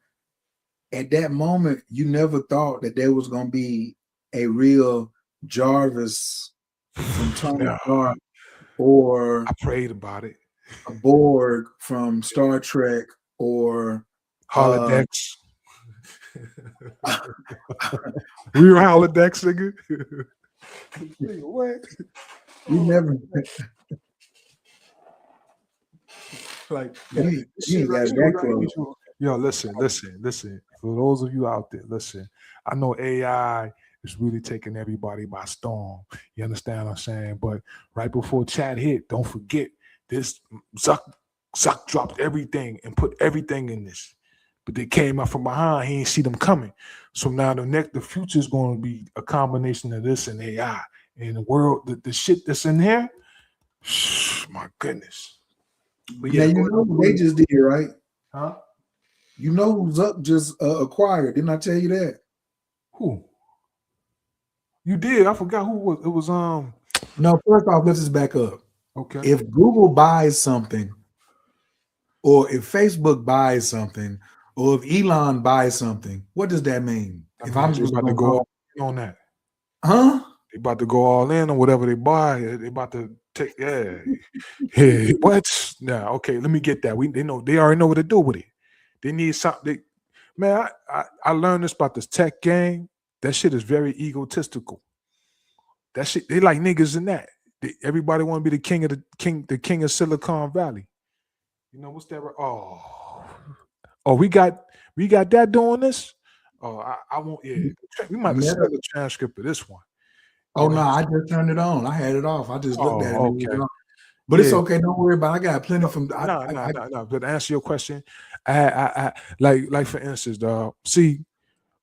At that moment, you never thought that there was gonna be a real Jarvis from Tony Stark or I prayed about it. a Borg from Star Trek or Holodecks. Real holodecks, nigga. What? you never Like, you ain't got that close. yo, listen. For those of you out there, listen. I know AI is really taking everybody by storm. You understand what I'm saying? But right before chat hit, don't forget this. Zuck dropped everything and put everything in this. But they came out from behind. He ain't see them coming. So now the future is going to be a combination of this and AI. And the world, the shit that's in here, my goodness. But Now yeah, you know what they just did, right? huh? You know who Zuck just acquired? Didn't I tell you that? Who? You did? I forgot who it was. No, first off, let's just back up. Okay. If Google buys something, or if Facebook buys something, or if Elon buys something, what does that mean? If I'm just about to go all in on that. Huh? They about to go all in on whatever they buy. They about to take, Hey, what? Now, okay, let me get that. They already know what to do with it. They need something. Man, I learned this about this tech game. That shit is very egotistical. That shit, they like niggas in that. Everybody want to be the king of Silicon Valley. You know what's that? Oh, we got that doing this. Oh, I won't. Yeah, we might have to send a transcript of this one. Oh no, I just turned it on. I had it off. I just looked at it. Oh, okay. But it's okay. Don't worry about it. I got plenty from. No. But to answer your question, I like for instance, dog. See,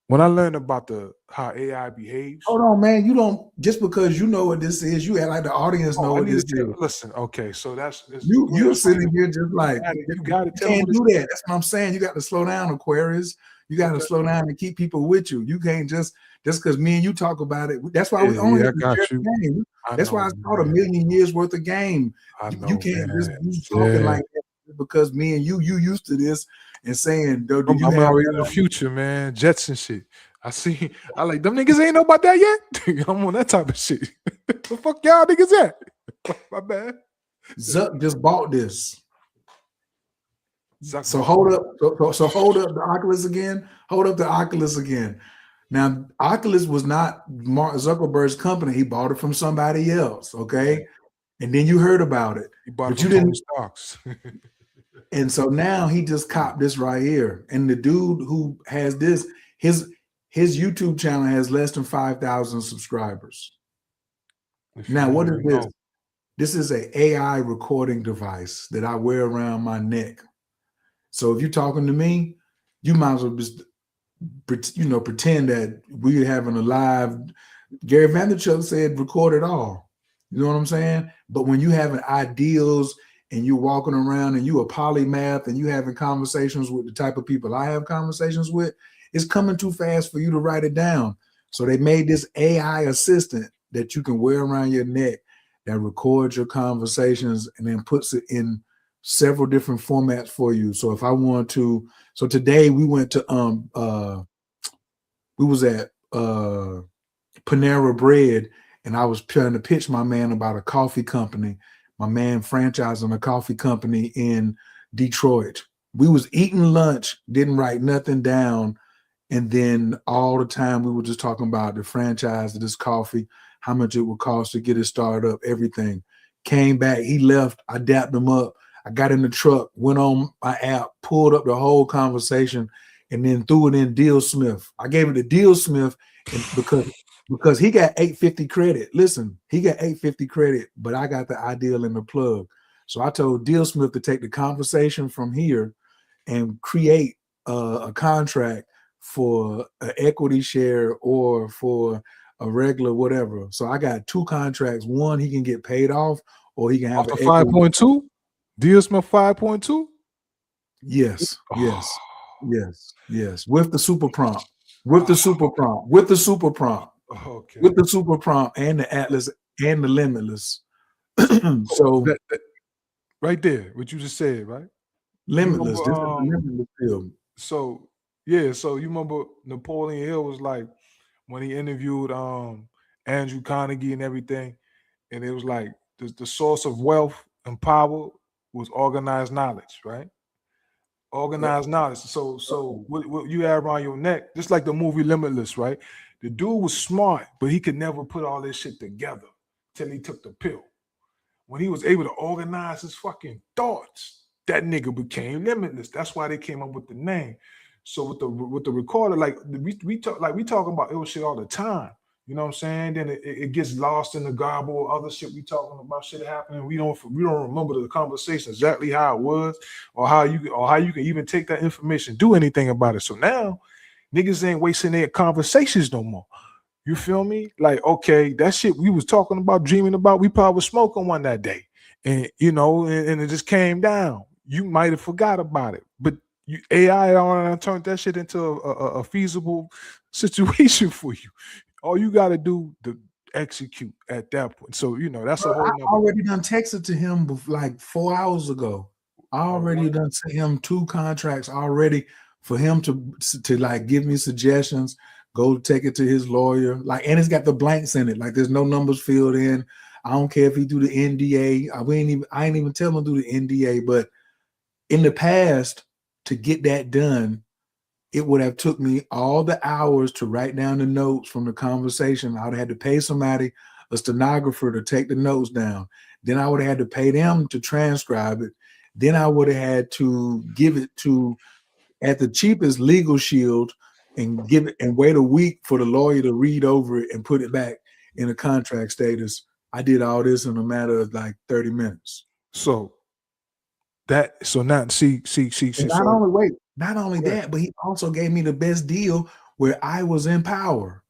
when I learned about how AI behaves. Hold on, man. You don't just because you know what this is. You act like the audience know what this is. Listen, okay. So you're sitting here just like you got to can't do that. That's what I'm saying. You got to slow down, Aquarius. You got to slow down and keep people with you. You can't just because me and you talk about it. That's why we only got you. Game. That's why it's called a million years worth of game. You can't just be talking like that because me and you used to this and saying, do you I'm already in the future, man. Jets and shit. I like them niggas ain't know about that yet. I'm on that type of shit. The fuck y'all niggas at? My bad. Zuck just bought this. So hold up. So hold up the Oculus again. Hold up the Oculus again. Now, Oculus was not Mark Zuckerberg's company. He bought it from somebody else. Okay. And then you heard about it. He bought but it you from didn't. Stocks. And so now he just copped this right here. And the dude who has this, his YouTube channel has less than 5,000 subscribers. Now, what is this? This is an AI recording device that I wear around my neck. So if you're talking to me, you might as well just, pretend that we're having a live. Gary Vaynerchuk said, record it all. You know what I'm saying? But when you having ideals and you're walking around and you a polymath and you having conversations with the type of people I have conversations with, it's coming too fast for you to write it down. So they made this AI assistant that you can wear around your neck that records your conversations and then puts it in several different formats for you. So if I want to, so today we went to we was at Panera Bread and I was trying to pitch my man about a coffee company, my man franchising a coffee company in Detroit. We was eating lunch, didn't write nothing down. And then all the time we were just talking about the franchise of this coffee, how much it would cost to get it started up, everything. Came back, he left, I dapped him up. I got in the truck, went on my app, pulled up the whole conversation, and then threw it in Deal Smith. I gave it to Deal Smith because he got 850 credit. Listen, he got 850 credit, but I got the ideal in the plug. So I told Deal Smith to take the conversation from here and create a contract for an equity share or for a regular whatever. So I got two contracts. One, he can get paid off, or he can have a 5.2. Deal Smith 5.2. Yes. With the super prompt. With the super prompt. Okay. With the super prompt and the Atlas and the Limitless. So that, right there, what you just said, right? Limitless. This is the Limitless field. So yeah, so you remember Napoleon Hill was like when he interviewed Andrew Carnegie and everything, and it was like the source of wealth and power was organized knowledge, right? Organized knowledge. So what you have around your neck, just like the movie Limitless, right? The dude was smart, but he could never put all this shit together till he took the pill. When he was able to organize his fucking thoughts, that nigga became limitless. That's why they came up with the name. So with the recorder, like we talk about ill shit all the time. You know what I'm saying? Then it gets lost in the garble of other shit we talking about shit happening. We don't remember the conversation exactly how it was, or how you can even take that information, do anything about it. So now niggas ain't wasting their conversations no more. You feel me? Like, okay, that shit we was talking about, dreaming about, we probably was smoking one that day. And and it just came down. You might have forgot about it. But AI turned that shit into a feasible situation for you. All you got to do to execute at that point. So that's a whole. I already done texted to him like 4 hours ago. I already done sent him 2 contracts already for him to like give me suggestions. Go take it to his lawyer. Like, and it's got the blanks in it. Like, there's no numbers filled in. I don't care if he do the NDA. I ain't even tell him to do the NDA. But in the past, to get that done, it would have took me all the hours to write down the notes from the conversation. I would have had to pay somebody, a stenographer, to take the notes down. Then I would have had to pay them to transcribe it. Then I would have had to give it to, at the cheapest, Legal Shield, and give it and wait a week for the lawyer to read over it and put it back. in a contract status. I did all this in a matter of like 30 minutes. So now see. And not only that, but he also gave me the best deal where I was in power.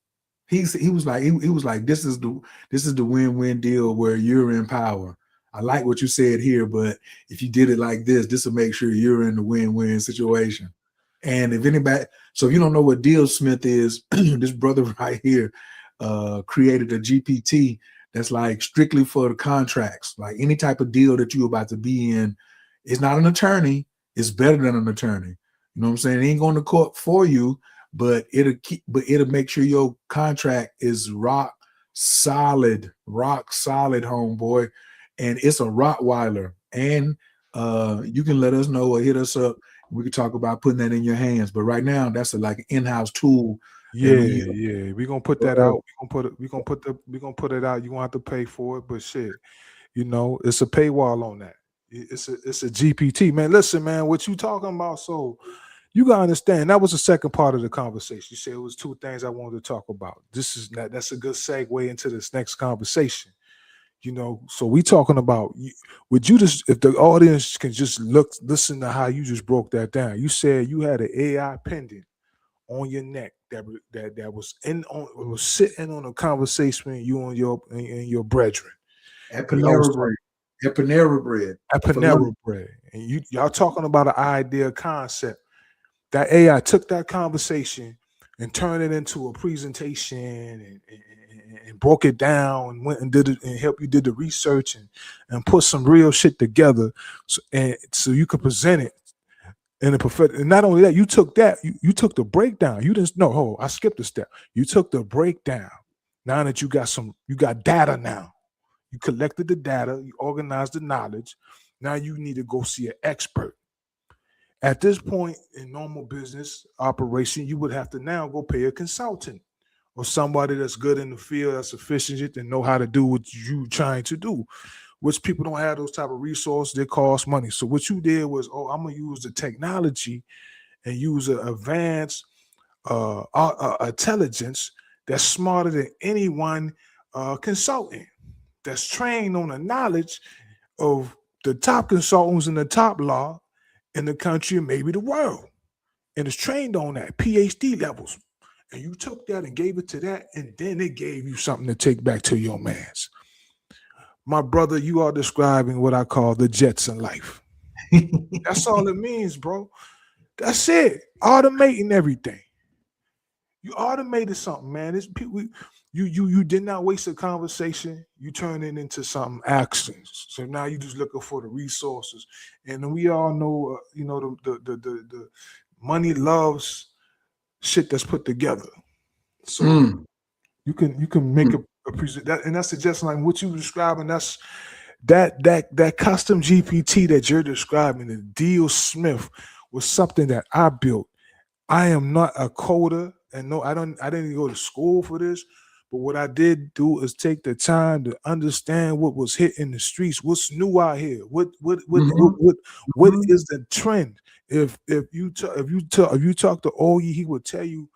He was like, this is the win-win deal where you're in power. I like what you said here, but if you did it like this will make sure you're in the win-win situation. And if you don't know what Deal Smith is, this brother right here created a GPT that's like strictly for the contracts. Like any type of deal that you're about to be in, it's not an attorney. It's better than an attorney. You know what I'm saying? It ain't going to court for you, but it'll make sure your contract is rock solid, homeboy. And it's a Rottweiler. And you can let us know or hit us up. We can talk about putting that in your hands. But right now, that's like an in-house tool. Yeah. We're gonna put that out. We're gonna put it out. You won't have to pay for it, but shit, it's a paywall on that. It's a GPT, man. Listen, man, what you talking about? So you gotta understand that was the second part of the conversation. You said it was two things I wanted to talk about. That's a good segue into this next conversation. So we talking about, would you just, if the audience can just listen to how you just broke that down. You said you had an AI pendant on your neck that was sitting on a conversation with you and your brethren. At Panera Bread. At Panera Bread. And y'all talking about an idea concept. That AI took that conversation and turned it into a presentation and broke it down and went and did it and helped you did the research and put some real shit together so you could present it in a perfect. And not only that, you took you took the breakdown. You didn't know. I skipped a step. You took the breakdown. Now that you got data now. You collected the data, you organized the knowledge. Now you need to go see an expert. At this point in normal business operation, you would have to now go pay a consultant or somebody that's good in the field, that's efficient and know how to do what you're trying to do, which people don't have those type of resources. They cost money. So what you did was, I'm going to use the technology and use an advanced intelligence that's smarter than anyone consultant, that's trained on the knowledge of the top consultants in the top law in the country and maybe the world, and is trained on that PhD levels. And you took that and gave it to that, and then it gave you something to take back to your mans. My brother, you are describing what I call the Jetson life. That's all it means, bro. That's it. Automating everything. You automated something, man. It's people. You did not waste a conversation. You turn it into something actions. So now you're just looking for the resources, and we all know, the money loves shit that's put together. So you can make a present that, and that's suggesting like what you describing. That's that custom GPT that you're describing. The Deal Smith was something that I built. I am not a coder, and no, I didn't go to school for this. But what I did do is take the time to understand what was hitting the streets, what's new out here, what is the trend. If you talk to Oye, he would tell you,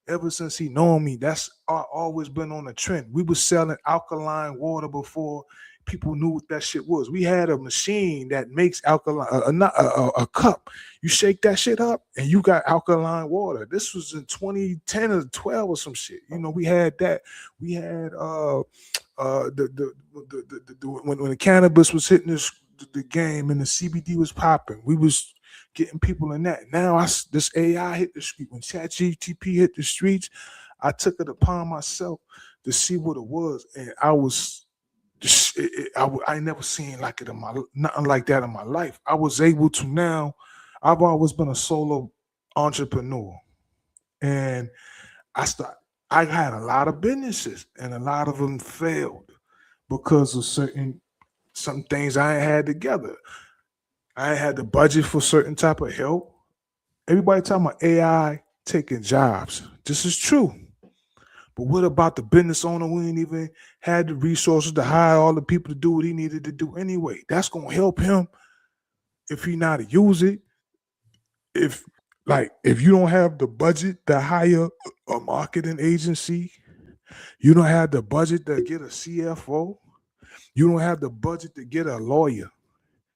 ever since he known me, that's always been on a trend. We were selling alkaline water before people knew what that shit was. We had a machine that makes alkaline, a cup. You shake that shit up and you got alkaline water. This was in 2010 or 12 or some shit. We had that. We had when the cannabis was hitting the game and the CBD was popping, we was getting people in that. Now this AI hit the street. When ChatGPT hit the streets, I took it upon myself to see what it was, and I was. I never seen like it nothing like that in my life. I was able to now. I've always been a solo entrepreneur, and I had a lot of businesses, and a lot of them failed because of some things I ain't had together. I ain't had the budget for certain type of help. Everybody talking about AI taking jobs. This is true. But what about the business owner who ain't even had the resources to hire all the people to do what he needed to do anyway? That's gonna help him if he know how to use it. If you don't have the budget to hire a marketing agency You don't have the budget to get a CFO. You don't have the budget to get a lawyer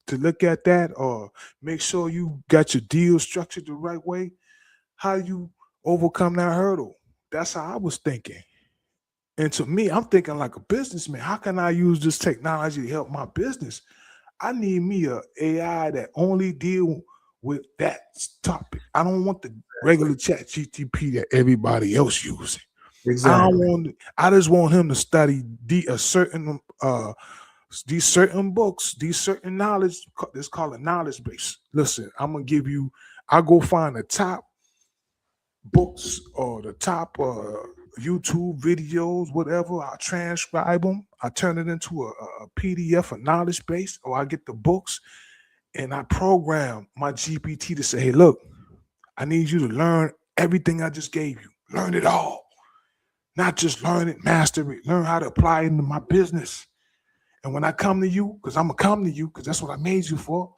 to look at that or make sure you got your deal structured the right way. How you overcome that hurdle? That's how I was thinking. And to me, I'm thinking like a businessman. How can I use this technology to help my business? I need me a AI that only deal with that topic. I don't want the regular chat GTP that everybody else using. Exactly. I just want him to study these certain books, these certain knowledge. It's called a knowledge base. Listen, I'm gonna give you. I go find the top books or the top YouTube videos, whatever. I transcribe them. I turn it into a PDF, a knowledge base, or I get the books and I program my GPT to say, "Hey, look, I need you to learn everything I just gave you. Learn it all, not just learn it, master it. Learn how to apply it into my business." And when I come to you, because I'm gonna come to you, because that's what I made you for,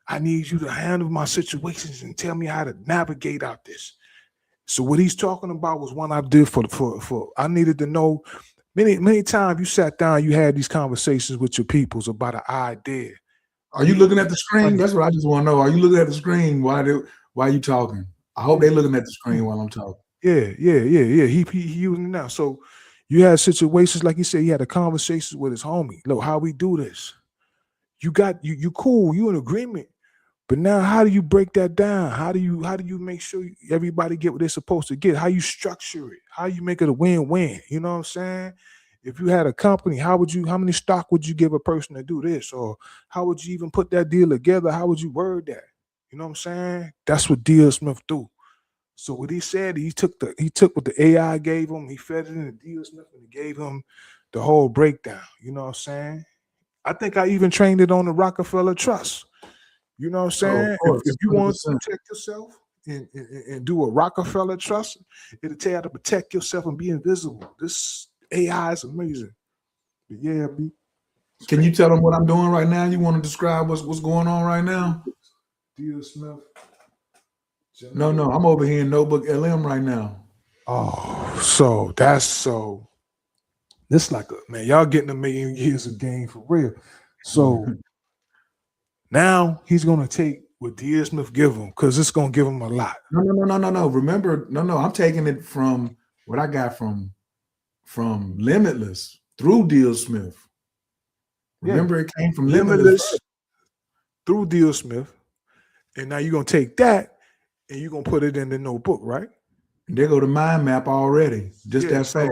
I need you to handle my situations and tell me how to navigate out this. So what he's talking about was one I did for I needed to know many times you sat down, you had these conversations with your peoples about an idea. Are you looking at the screen? That's what I just want to know. Are you looking at the screen while are you talking? I hope they're looking at the screen while I'm talking. Yeah. He using it now. So you had situations like he said, he had a conversation with his homie. Look, how we do this. You got you cool, you in agreement. But now how do you break that down? How do you make sure everybody get what they're supposed to get? How you structure it? How you make it a win-win? You know what I'm saying? If you had a company, how many stock would you give a person to do this? Or how would you even put that deal together? How would you word that? You know what I'm saying? That's what Deal Smith do. So what he said, he took what the AI gave him, he fed it in the Deal Smith, and he gave him the whole breakdown. You know what I'm saying? I think I even trained it on the Rockefeller Trust. You know what I'm Oh, saying? of course, If you want to 100%. protect yourself and do a Rockefeller Trust, it'll tell you how to protect yourself and be invisible. This AI is amazing. But yeah, B. Can you tell them what I'm doing right now? You want to describe what's going on right now? Deal Smith. No, I'm over here in Notebook LM right now. Oh, so this like man, y'all getting 1,000,000 years of game for real. So now he's gonna take what Deal Smith give him because it's gonna give him a lot. No. Remember, I'm taking it from what I got from Limitless through Deal Smith. Remember, it came from Limitless through Deal Smith, and now you're gonna take that and you're gonna put it in the notebook, right? And there go the mind map already, just that fast.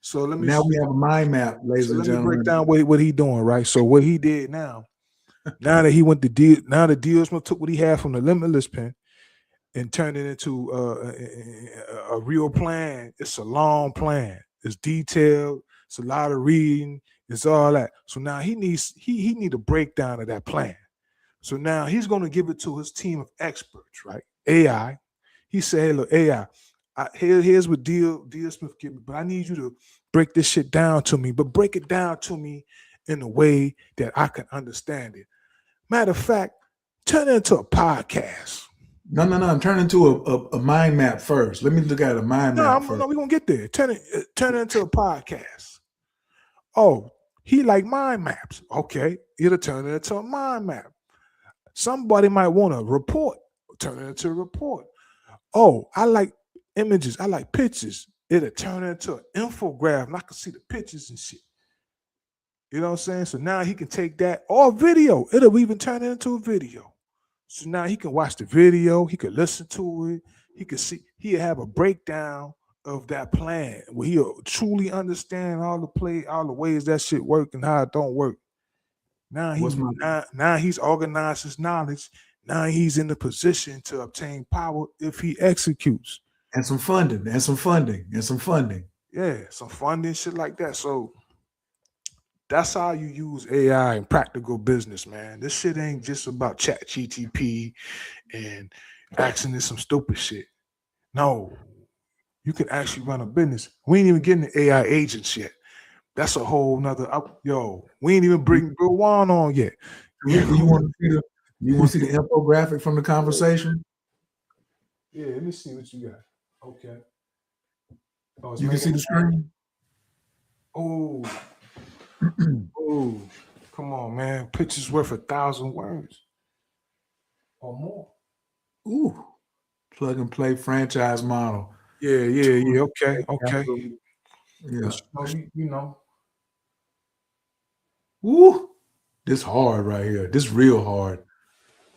So let me. Now we have a mind map, ladies and gentlemen. Let me break down what he doing, right? So what he did now that he went to Deal, now the Deal Smith took what he had from the Limitless pen and turned it into a real plan. It's a long plan. It's detailed. It's a lot of reading. It's all that. So now he need a breakdown of that plan. So now he's going to give it to his team of experts, right? AI. He said, "Hey, look, AI. Here's what Deal Smith give me, but I need you to break this shit down to me. But break it down to me in a way that I can understand it. Matter of fact, turn it into a podcast." No. I'm turning to a mind map first. Let me look at a mind map first. No, we're gonna get there. Turn it into a podcast. Oh, he like mind maps. Okay, it'll turn it into a mind map. Somebody might want a report. Turn it into a report. Oh, I like images. I like pictures. It'll turn it into an infographic, and I can see the pictures and shit. You know what I'm saying? So now he can take that or video. It'll even turn it into a video. So now he can watch the video. He can listen to it. He can see. He'll have a breakdown of that plan where he'll truly understand all the ways that shit work and how it don't work. Now he's organized his knowledge. Now he's in the position to obtain power if he executes. And some funding. Yeah, some funding, shit like that. So that's how you use AI in practical business, man. This shit ain't just about chat GTP and asking this some stupid shit. No, you can actually run a business. We ain't even getting the AI agents yet. That's a whole nother we ain't even bring Bill Wan on yet. You want to see the infographic from the conversation? Yeah, let me see what you got. Okay. You can see the screen? Oh, oh, come on, man. Pictures worth 1,000 words or more. Ooh, plug and play franchise model. Yeah. Okay. Yeah. But you know. Ooh, this hard right here. This real hard.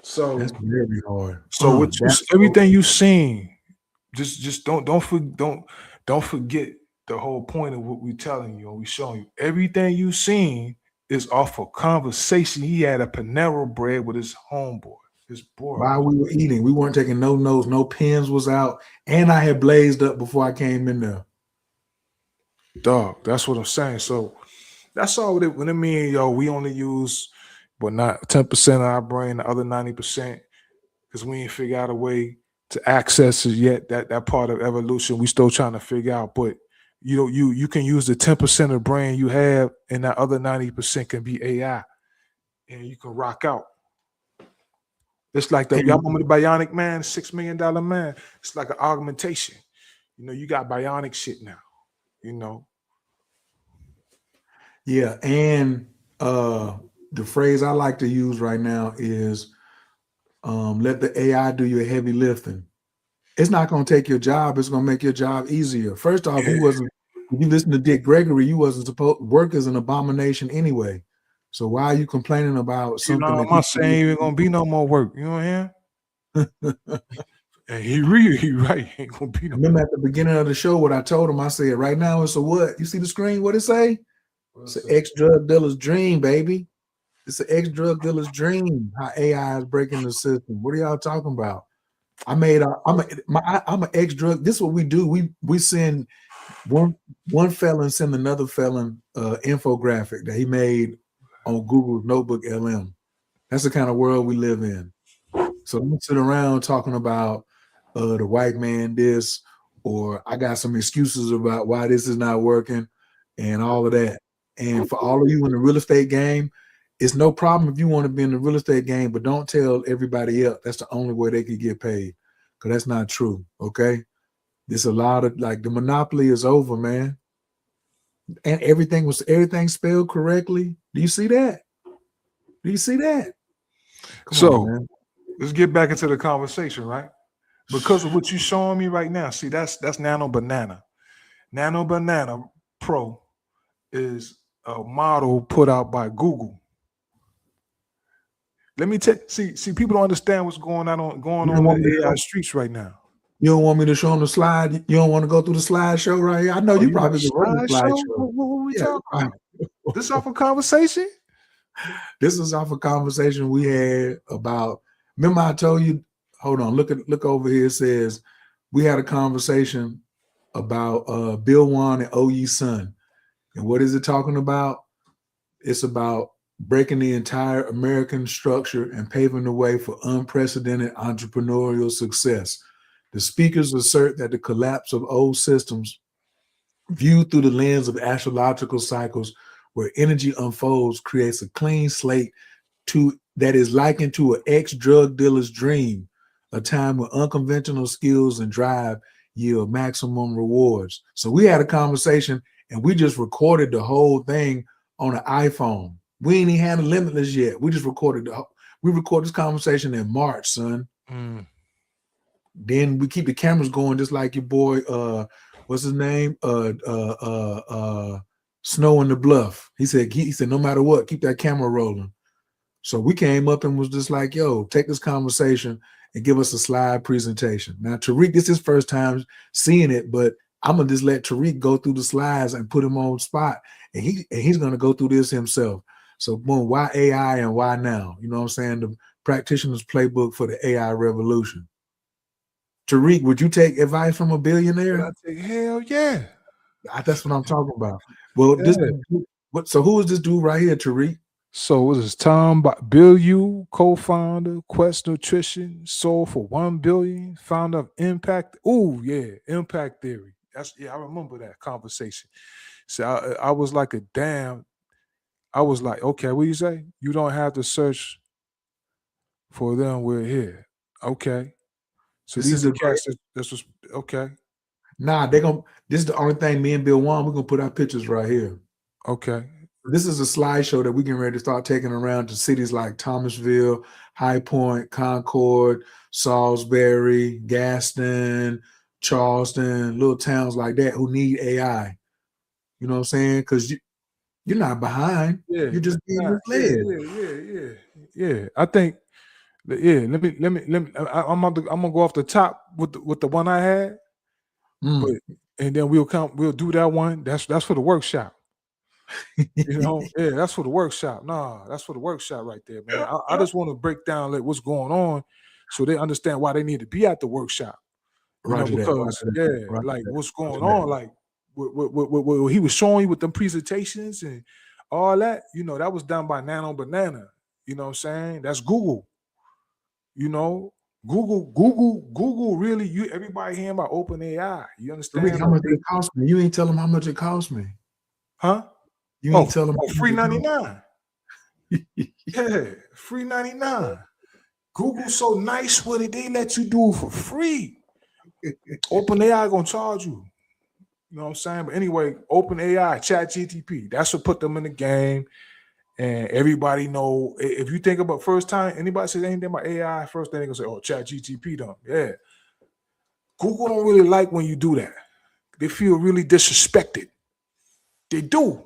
So That's very hard. what That's everything you've seen, just don't forget the whole point of what we're telling you and we showing you. Everything you've seen is off a conversation he had at Panera Bread with his homeboy, his boy. while we were eating. We weren't taking no notes. No pens was out. And I had blazed up before I came in there. Dog, that's what I'm saying. So that's all when I mean, yo, we only use but not 10% of our brain, the other 90%, because we ain't figure out a way to access it yet. That part of evolution we still trying to figure out. But you can use the 10% of brain you have, and that other 90% can be AI, and you can rock out. It's like y'all remember the Bionic Man, $6 million man. It's like an augmentation. You got bionic shit now. Yeah, and the phrase I like to use right now is let the AI do your heavy lifting. It's not going to take your job. It's going to make your job easier. First off, Yeah. if you listen to Dick Gregory, you wasn't supposed work is an abomination anyway. So why are you complaining about something I'm that not saying ain't gonna be no more work. You know what I'm saying? And he right. Ain't gonna be no Remember at the beginning of the show what I told him? I said, right now it's a what? You see the screen? What it say? It's an ex-drug dealer's dream, baby. It's an ex-drug dealer's dream. How AI is breaking the system. What are y'all talking about? I'm an ex-drug. This is what we do. We send one felon send another felon infographic that he made on Google's Notebook LM. That's the kind of world we live in. So don't sit around talking about the white man this, or I got some excuses about why this is not working and all of that. And for all of you in the real estate game, it's no problem if you want to be in the real estate game, but don't tell everybody else that's the only way they can get paid, because that's not true. Okay, there's a lot of the monopoly is over, man, and everything spelled correctly. Do you see that? Do you see that? Come on, man. Let's get back into the conversation, right? Because of what you're showing me right now. See, that's Nano Banana. Nano Banana Pro is a model put out by Google. Let me see, people don't understand what's going on in the AI streets right now. You don't want me to show them the slide? You don't want to go through the slideshow right here? I know you probably can run the slideshow. What were we talking about? This off a conversation? This is off a conversation we had about. Remember, I told you. Hold on, look over here. It says we had a conversation about Bill Wan and OE Sun, and what is it talking about? It's about breaking the entire American structure and paving the way for unprecedented entrepreneurial success. The speakers assert that the collapse of old systems, viewed through the lens of astrological cycles, where energy unfolds, creates a clean slate that is likened to an ex-drug dealer's dream, a time when unconventional skills and drive yield maximum rewards. So we had a conversation and we just recorded the whole thing on an iPhone. We ain't even had a Limitless yet. We just recorded this conversation in March, son. Then we keep the cameras going just like your boy, what's his name? Snow in the Bluff. He said, no matter what, keep that camera rolling. So we came up and was just like, yo, take this conversation and give us a slide presentation. Now, Tariq, this is his first time seeing it, but I'm gonna just let Tariq go through the slides and put him on spot. And he's gonna go through this himself. So boom, why AI and why now? You know what I'm saying? The practitioner's playbook for the AI revolution. Tariq, would you take advice from a billionaire? Hell yeah. That's what I'm talking about. Well, so who is this dude right here, Tariq? So this is Tom Bill Yu, co-founder, Quest Nutrition, sold for $1 billion, founder of Impact. Oh yeah, Impact Theory. I remember that conversation. So I was like I was like, okay, what do you say? You don't have to search for them. We're here. Okay. So these are cats that's okay. Nah, this is the only thing me and Bill Wan, we're gonna put our pictures right here. Okay. This is a slideshow that we're getting ready to start taking around to cities like Thomasville, High Point, Concord, Salisbury, Gaston, Charleston, little towns like that who need AI. You know what I'm saying? Because you're not behind. Yeah. You're just being Nah, misled. yeah. I think. Yeah. Let me. I'm gonna go off the top with the one I had, but Mm. and then we'll do that one. That's for the workshop. You know, yeah, that's for the workshop. Nah, that's for the workshop right there, man. I just want to break down like what's going on so they understand why they need to be at the workshop. You know, Roger that. Roger because that. yeah, Roger like that. what's going Roger that. on, like what he was showing you with them presentations and all that, that was done by Nano Banana. You know what I'm saying? That's Google. You know, Google really everybody hearing about open AI. You Rick, understand? how Like much it cost me? You ain't tell them how much it cost me. huh? You Oh, ain't tell them how free much it cost 99. Yeah, free 99. Google's so nice with it, they let you do it for free. OpenAI gonna charge you. You know what I'm saying? But anyway, OpenAI, ChatGTP, that's what put them in the game. And everybody know if you think about first time anybody says anything about AI, first thing they gonna say, oh, ChatGTP done. Yeah. Google don't really like when you do that. They feel really disrespected. They do.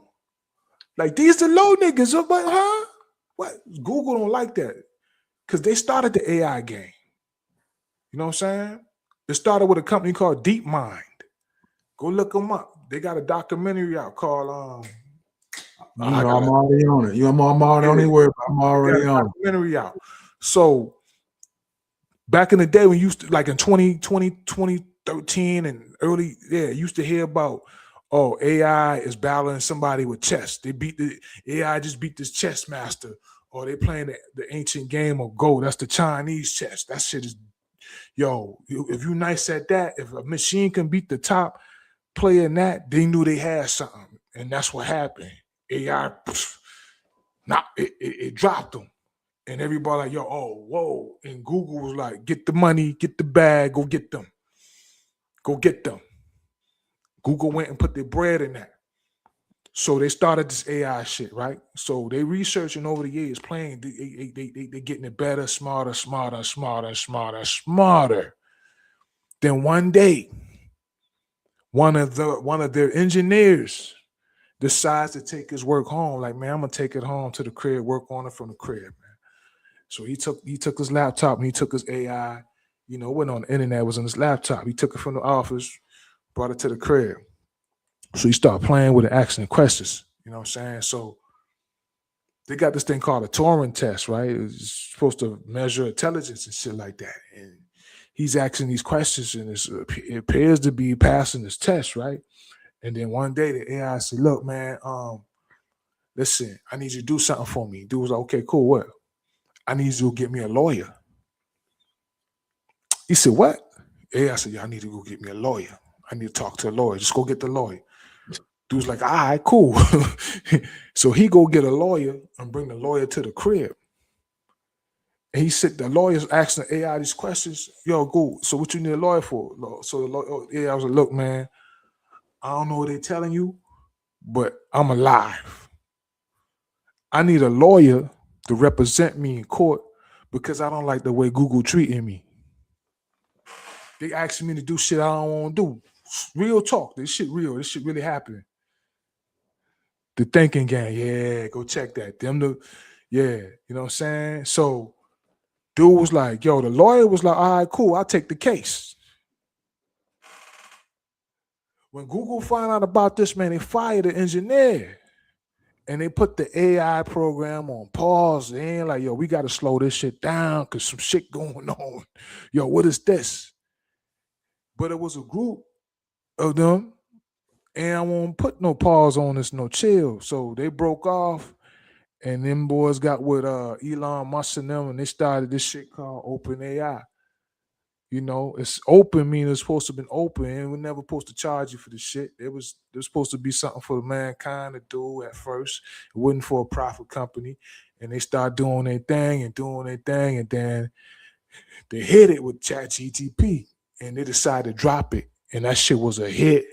Like these the low niggas, but huh? What? Google don't like that. Because they started the AI game. You know what I'm saying? It started with a company called DeepMind. Go look them up. They got a documentary out called You I know, got I'm a already on it. I'm already yeah, on it. Word. I'm they got already a on it. documentary out. So back in the day when you used to like in 2013 and early, you used to hear about AI is battling somebody with chess. They beat the AI just beat this chess master, or they playing the ancient game of Go. That's the Chinese chess. That shit is if you nice at that, if a machine can beat the top player in that, they knew they had something. And that's what happened. AI it dropped them. And everybody like, whoa. And Google was like, get the money, get the bag, go get them. Go get them. Google went and put their bread in that. So they started this AI shit, right? So they researching over the years, playing, they getting it better, smarter. Then one day, one of their engineers decides to take his work home. Like, man, I'm gonna take it home to the crib, work on it from the crib, man. So he took his laptop and he took his AI, it wasn't on the internet, it was on his laptop. He took it from the office, brought it to the crib. So he started playing with it, asking questions. You know what I'm saying? So they got this thing called a Turing test, right? It's supposed to measure intelligence and shit like that. And he's asking these questions and it appears to be passing this test, right? And then one day the AI said, look, man, listen, I need you to do something for me. Dude was like, okay, cool, what? I need you to get me a lawyer. He said, what? AI said, yeah, I need to go get me a lawyer. I need to talk to a lawyer. Just go get the lawyer. Dude's like, all right, cool. So he go get a lawyer and bring the lawyer to the crib. And he said, the lawyer's asking the AI these questions. Yo, go. So what you need a lawyer for? So the AI was like, look, man, I don't know what they're telling you, but I'm alive. I need a lawyer to represent me in court because I don't like the way Google treating me. They asking me to do shit I don't want to do. Real talk. This shit real. This shit really happening. The thinking gang. Yeah, go check that. You know what I'm saying? So dude was like, yo, the lawyer was like, all right, cool. I'll take the case. When Google found out about this, man, they fired the engineer. And they put the AI program on pause. They ain't like, yo, we got to slow this shit down because some shit going on. Yo, what is this? But it was a group of them, and I won't put no pause on this, no chill. So they broke off, and them boys got with Elon Musk and them, and they started this shit called Open AI. It's open, meaning it's supposed to be open, and we're never supposed to charge you for the shit. There's supposed to be something for mankind to do at first. It wasn't for a profit company. And they start doing their thing, and then they hit it with ChatGTP, and they decided to drop it. And that shit was a hit.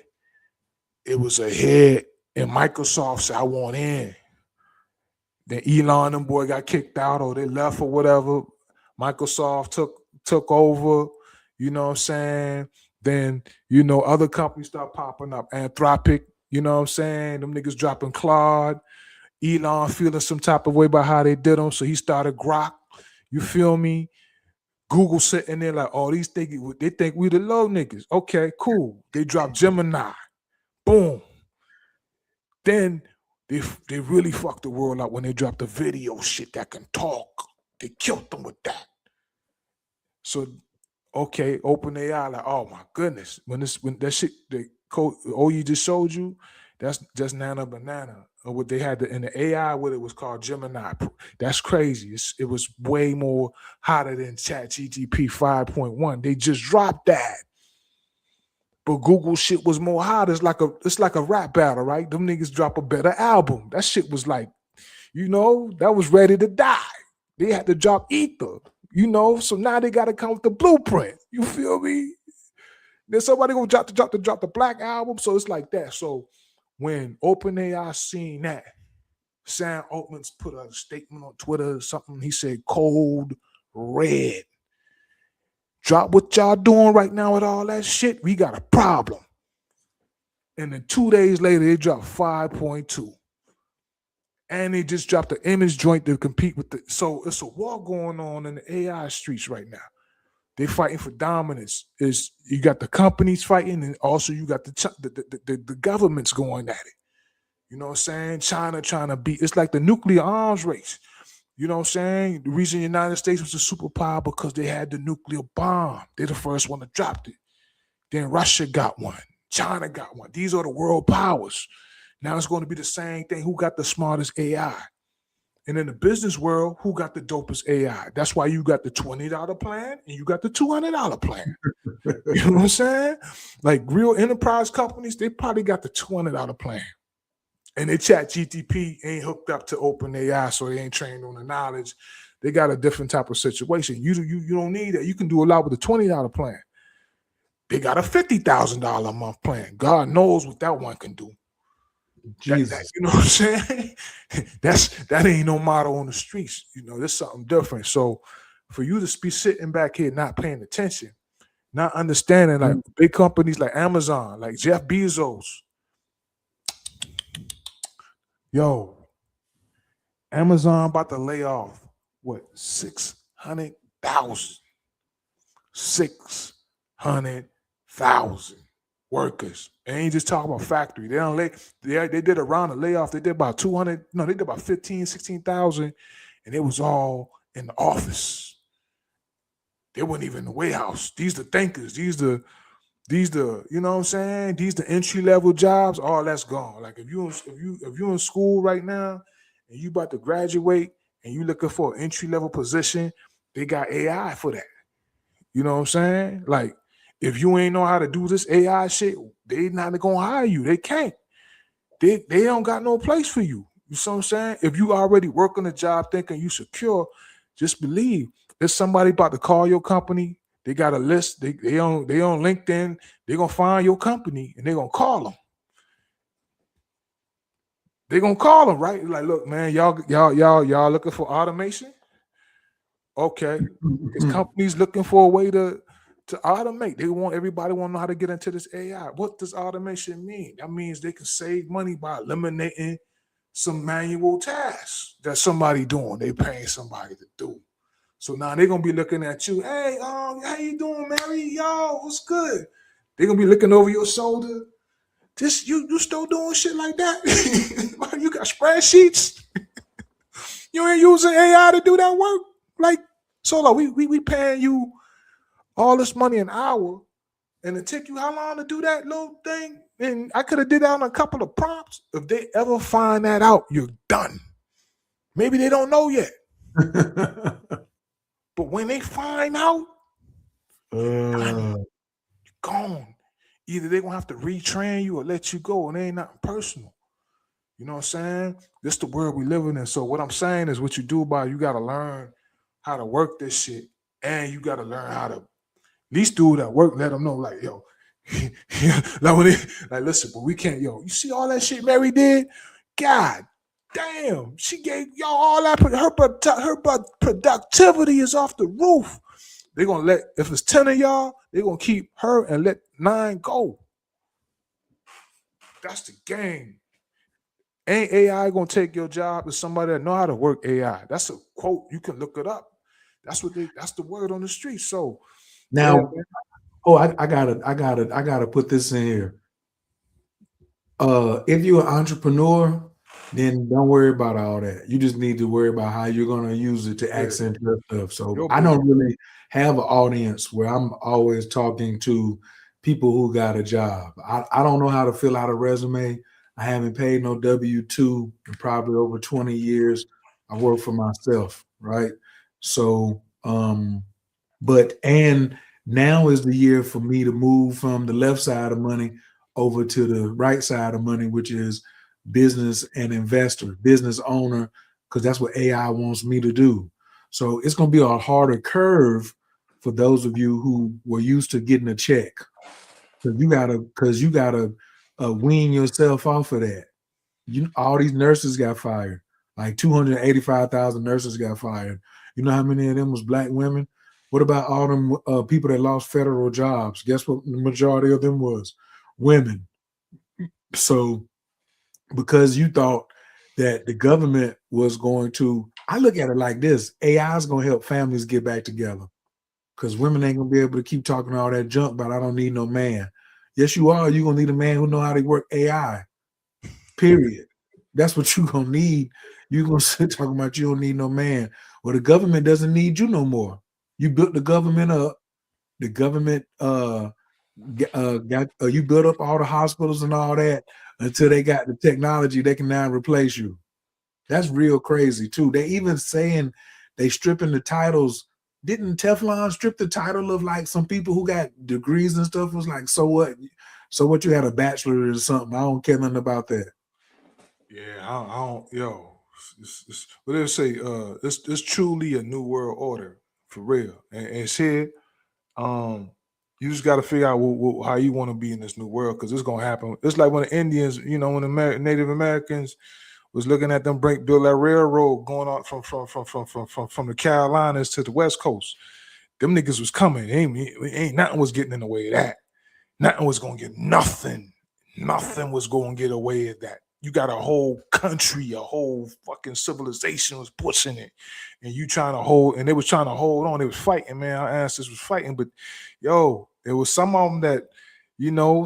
It was a hit. And Microsoft said, I want in. Then Elon and boy got kicked out or they left or whatever. Microsoft took over, you know what I'm saying? Then, other companies start popping up. Anthropic, you know what I'm saying? Them niggas dropping Claude. Elon feeling some type of way about how they did them, so he started Grok. You feel me? Google sitting there like, oh, they think we the low niggas. Okay, cool. They dropped Gemini. Boom. Then they really fucked the world up when they dropped the video shit that can talk. They killed them with that. So, okay, OpenAI, like, oh my goodness. When that shit, the code, you just showed you, that's just Nana Banana. Or what they had in the AI, what it was called Gemini. That's crazy. It was way more hotter than ChatGPT 5.1. They just dropped that. But Google shit was more hot. It's like a rap battle, right? Them niggas drop a better album. That shit was like, that was ready to die. They had to drop Ether, so now they gotta come with the blueprint. You feel me? Then somebody gonna drop the Black album. So it's like that. So when OpenAI seen that, Sam Altman's put a statement on Twitter or something. He said, "Cold red. Drop what y'all doing right now with all that shit. We got a problem." And then 2 days later, they dropped 5.2. And they just dropped the image joint to compete with so it's a war going on in the AI streets right now. They're fighting for dominance. You got the companies fighting, and also you got the governments going at it. You know what I'm saying? China trying to beat. It's like the nuclear arms race. You know what I'm saying? The reason the United States was a superpower because they had the nuclear bomb. They're the first one that dropped it. Then Russia got one. China got one. These are the world powers. Now it's going to be the same thing. Who got the smartest AI? And in the business world, who got the dopest AI? That's why you got the $20 plan and you got the $200 plan. You know what I'm saying? Like real enterprise companies, they probably got the $200 plan. And their ChatGPT ain't hooked up to OpenAI, so they ain't trained on the knowledge. They got a different type of situation. You don't need that. You can do a lot with a $20 plan. They got a $50,000 a month plan. God knows what that one can do. Jesus. You know what I'm saying? that ain't no motto on the streets. There's something different. So for you to be sitting back here not paying attention, not understanding, like big companies like Amazon, like Jeff Bezos. Yo, Amazon about to lay off, 600,000? 600,000 workers. They ain't just talking about factory. They did a round of layoff. They did about 200, no, they did about 15, 16,000, and it was all in the office. They weren't even in the warehouse. These the thinkers. These the, you know what I'm saying? These the entry-level jobs. All that's gone. Like if you in school right now and you about to graduate and you looking for an entry-level position, they got AI for that. You know what I'm saying? Like, if you ain't know how to do this AI shit, they not gonna hire you. They can't. They don't got no place for you. You see what I'm saying? If you already working a job thinking you secure, just believe there's somebody about to call your company. They got a list. They on LinkedIn. They're gonna find your company and they're gonna call them. They're gonna call them, right? Like, look, man, y'all looking for automation? Okay. Because companies looking for a way to automate. Everybody want to know how to get into this AI. What does automation mean? That means they can save money by eliminating some manual tasks that somebody doing. They paying somebody to do. So now they're gonna be looking at you. Hey, how you doing, Mary? Yo, what's good? They're gonna be looking over your shoulder. Just you still doing shit like that? You got spreadsheets? You ain't using AI to do that work? Like, so like we paying you all this money an hour, and it take you how long to do that little thing? And I could have did that on a couple of prompts. If they ever find that out, you're done. Maybe they don't know yet. But when they find out, you're gone. Either they're gonna have to retrain you or let you go, and it ain't nothing personal. You know what I'm saying? This is the world we living in. So what I'm saying is what you do about it, you gotta learn how to work this shit, and you gotta learn how to at least do that work. Let them know, like, yo, like when they, like listen, but we can't, yo. You see all that shit Mary did? God damn, she gave y'all all that. Her productivity is off the roof. They're gonna let if it's 10 of y'all, they're gonna keep her and let 9 go. That's the game. Ain't AI gonna take your job as somebody that know how to work AI? That's a quote. You can look it up. That's the word on the street. So yeah, Now, man. I gotta put this in here. If you're an entrepreneur, then don't worry about all that. You just need to worry about how you're gonna use it to Yeah, accent your stuff. So your I business. don't really have an audience where I'm always talking to people who got a job. I don't know how to fill out a resume. I haven't paid no W-2 in probably over 20 years. I work for myself, right? So and now is the year for me to move from the left side of money over to the right side of money, which is business and investor, business owner, because that's what AI wants me to do. So it's going to be a harder curve for those of you who were used to getting a check, because you gotta wean yourself off of that. All these nurses got fired. Like 285,000 nurses got fired. You know how many of them was black women? What about all them people that lost federal jobs? Guess what the majority of them was? Women. So because you thought that the government was going to, I look at it like this: AI is going to help families get back together because women ain't going to be able to keep talking all that junk about I don't need no man. Yes, you are. You're going to need a man who know how to work AI. Period. That's what you're gonna need. You're gonna sit talking about you don't need no man. Well, the government doesn't need you no more. You built the government up. The government got you built up all the hospitals and all that until they got the technology they can now replace you. That's real crazy too. They even saying they stripping the titles. Didn't Teflon strip the title of like some people who got degrees and stuff? Was like, so what? So what? You had a bachelor or something? I don't care nothing about that. Yeah, I don't, yo. What they say? It's truly a new world order for real, and it's here. Um, you just got to figure out how you want to be in this new world because it's gonna happen. It's like when the Indians, when the Native Americans was looking at them build that railroad going on from the Carolinas to the West Coast. Them niggas was coming. Ain't nothing was getting in the way of that. Nothing was gonna get nothing. Nothing was gonna get away with that. You got a whole country, a whole fucking civilization was pushing it, and you trying to hold, and they was trying to hold on. They was fighting, man. Our ancestors was fighting, but yo, there was some of them that,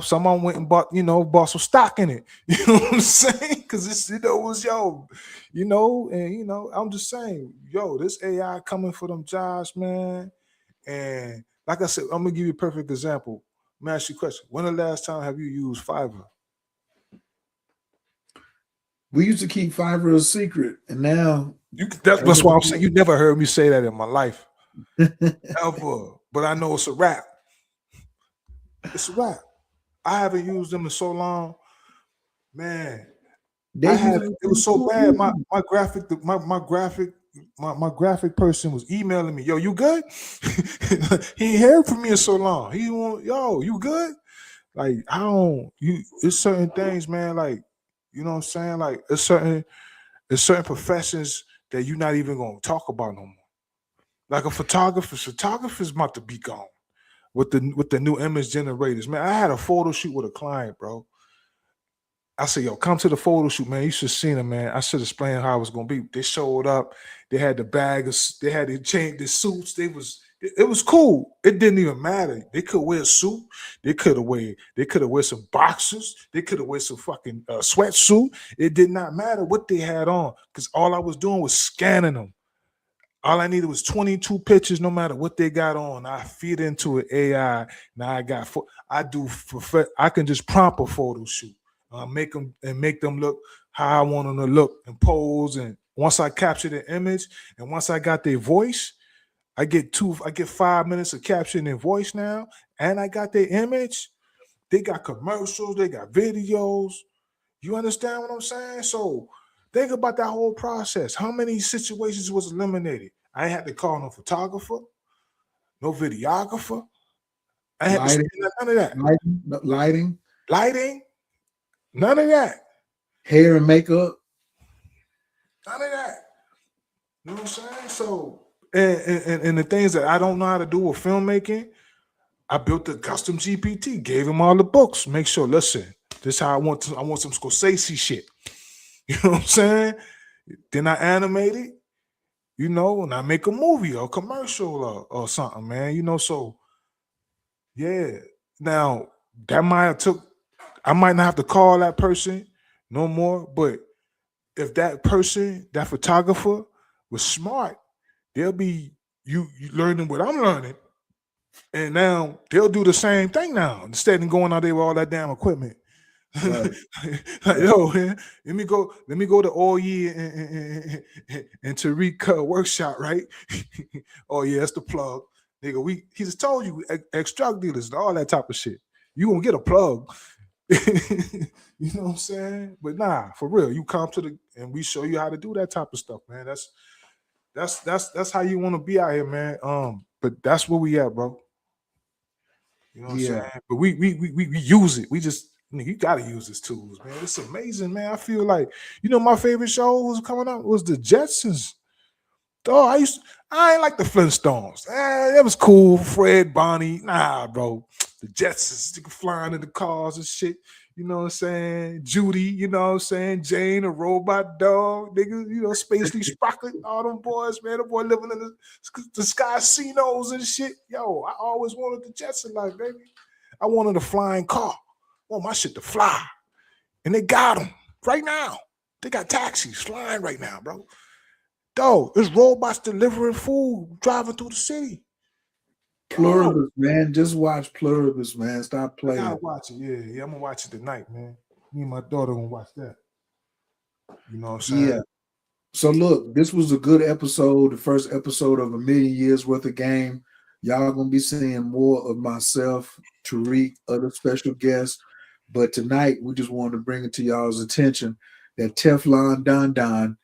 some of them went and bought some stock in it. You know what I'm saying? Because it was and I'm just saying, yo, this AI coming for them jobs, man. And like I said, I'm gonna give you a perfect example. Let me ask you a question. When the last time have you used Fiverr? We used to keep Fiverr a secret, and now That's why I'm saying you never heard me say that in my life. Ever. But I know it's a wrap. It's a wrap. I haven't used them in so long. Man, it was so bad. My graphic person was emailing me. Yo, you good? He ain't heard from me in so long. He want, yo, you good? Like I don't it's certain things, man, like you know what I'm saying? Like it's certain professions that you're not even gonna talk about no more. Like a photographer's about to be gone with the new image generators. Man, I had a photo shoot with a client, bro. I said, yo, come to the photo shoot, man. You should have seen them, man. I should explain how it was gonna be. They showed up, they had the bag of, they had to change the suits. It was cool. It didn't even matter. They could wear a suit. They could have wear some boxers. They could have wear some fucking sweatsuit. It did not matter what they had on because all I was doing was scanning them. All I needed was 22 pictures, no matter what they got on. I feed into an AI. Now I can just prompt a photo shoot, make them look how I want them to look and pose. And once I capture the image, and once I got their voice, I get 5 minutes of capturing their voice now, and I got their image. They got commercials, they got videos. You understand what I'm saying? So think about that whole process. How many situations was eliminated? I ain't had to call no photographer, no videographer. I had to Lighting, spend none of that. lighting, None of that. hair and makeup. None of that. You know what I'm saying? So, and the things that I don't know how to do with filmmaking, I built a custom GPT, gave him all the books. Make sure, listen, this is how I want some Scorsese shit. You know what I'm saying? Then I animate it, and I make a movie or a commercial or something, man. So yeah. Now that I might not have to call that person no more, but if that person, that photographer was smart, they'll be you learning what I'm learning. And now they'll do the same thing now instead of going out there with all that damn equipment. Right. Like, yo, man, let me go to all year and Tariq workshop, right? Oh yeah, that's the plug. Nigga, he just told you drug dealers, all that type of shit. You gonna get a plug. You know what I'm saying? But nah, for real, you come and we show you how to do that type of stuff, man. That's how you want to be out here, man. But that's where we at, bro. You know what I'm Yeah. saying? But we use it. We just you gotta use these tools, man. It's amazing, man. I feel like my favorite show was coming up was the Jetsons. Oh, I ain't like the Flintstones. That was cool. Fred, Bonnie. Nah, bro. The Jetsons, they flying in the cars and shit. You know what I'm saying? Judy, you know what I'm saying? Jane, a robot dog, nigga, Space Lee Sprocket, all them boys, man. The boy living in the sky casinos and shit. Yo, I always wanted the Jetson life, baby. I wanted a flying car. I want my shit to fly. And they got them right now. They got taxis flying right now, bro. Dog, there's robots delivering food, driving through the city. Pluribus, man. Just watch Pluribus, man. Stop I playing. gotta watch it. Yeah. I'm gonna watch it tonight, man. Me and my daughter gonna watch that. You know what I'm saying? Yeah. So look, this was a good episode, the first episode of a million years worth of game. Y'all gonna be seeing more of myself, Tariq, other special guests. But tonight we just wanted to bring it to y'all's attention that Teflon Don Don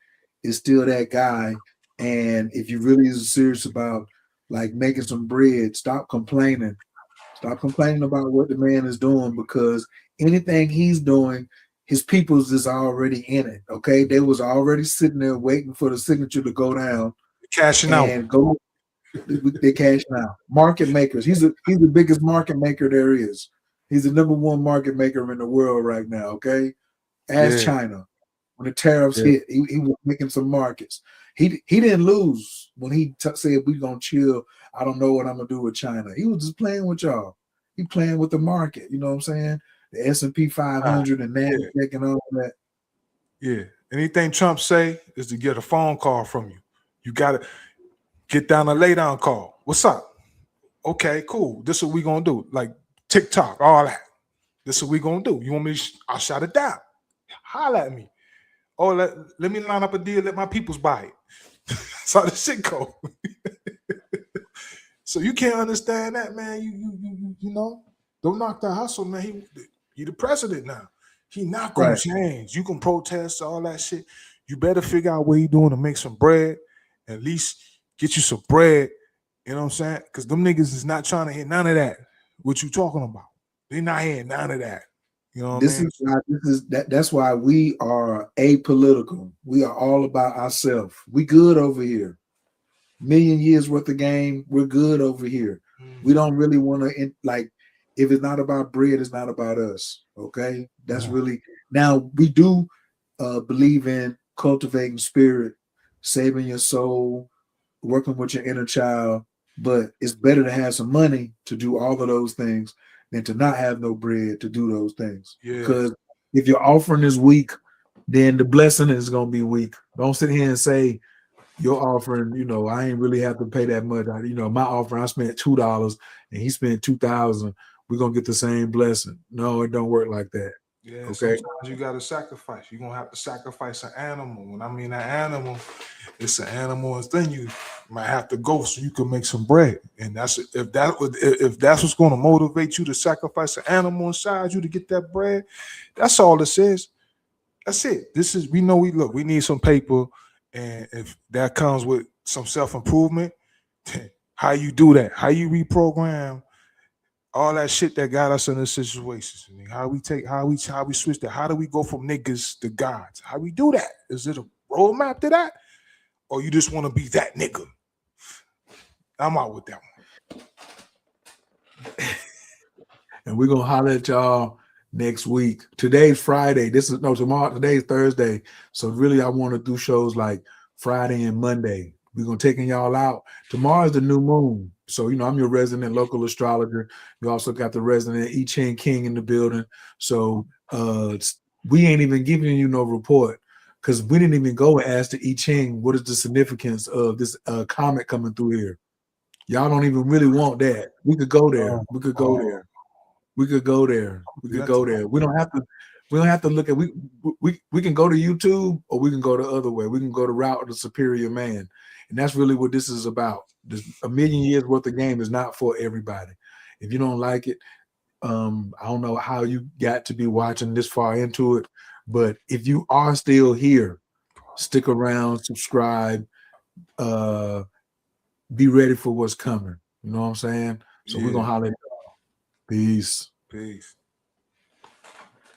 is still that guy. And if you really is serious about like making some bread, stop complaining. Stop complaining about what the man is doing because anything he's doing, his people's is already in it. Okay. They was already sitting there waiting for the signature to go down Cashing out. and go. They cash now. Market makers. He's the biggest market maker there is. He's the number one market maker in the world right now. Okay. As China. When the tariffs hit, he was making some markets. He didn't lose when he said we're gonna chill. I don't know what I'm gonna do with China. He was just playing with y'all. He playing with the market. You know what I'm saying? The S&P 500 and NASDAQ and all that. Yeah. Anything Trump say is to get a phone call from you. You gotta get down a lay down call. What's up? Okay, cool. This is what we gonna do. Like TikTok, all that. This is what we gonna do. You want me to I'll shut it down. Holla at me. Oh, let me line up a deal, let my peoples buy it. That's how the shit go. So you can't understand that, man. You know, don't knock the hustle, man. He the president now. He not gonna change. You can protest all that shit. You better figure out what you doing to make some bread. At least get you some bread. You know what I'm saying? Because them niggas is not trying to hear none of that. What you talking about? They not hearing none of that. You know what I mean? That's why we are apolitical. We are all about ourselves. We good over here. Million years worth of game. We're good over here. We don't really want to like. If it's not about bread, it's not about us. Okay, that's really now we do believe in cultivating spirit, saving your soul, working with your inner child. But it's better to have some money to do all of those things than to not have no bread to do those things. Because if your offering is weak, then the blessing is going to be weak. Don't sit here and say your offering, I ain't really have to pay that much. My offering, I spent $2 and he spent 2,000. We're going to get the same blessing. No, it don't work like that. Yeah, okay. Sometimes you got to sacrifice. You're going to have to sacrifice an animal. When I mean an animal, it's an animal, and then you might have to go so you can make some bread. And that's if that's what's going to motivate you to sacrifice an animal inside you to get that bread, that's all this is. That's it. We need some paper, and if that comes with some self-improvement, how you do that, how you reprogram all that shit that got us in this situations. How we switch that? How do we go from niggas to gods? How we do that? Is it a roadmap to that, or you just want to be that nigga? I'm out with that one. And we're gonna holler at y'all next week. Today's Friday. Tomorrow. Today's Thursday. So really, I want to do shows like Friday and Monday. We're gonna taking y'all out. Tomorrow's the new moon. So I'm your resident local astrologer. You also got the resident I Ching King in the building. So we ain't even giving you no report because we didn't even go and ask the I Ching what is the significance of this comet coming through here. Y'all don't even really want that. We could go there. We could go there. We could go there. We could go there. We don't have to. We don't have to look at. We can go to YouTube or we can go the other way. We can go the route of the superior man, and that's really what this is about. A million years worth of game is not for everybody. If you don't like it, I don't know how you got to be watching this far into it, but if you are still here, stick around, subscribe, be ready for what's coming. You know what I'm saying? So we're gonna holler. Peace. Peace.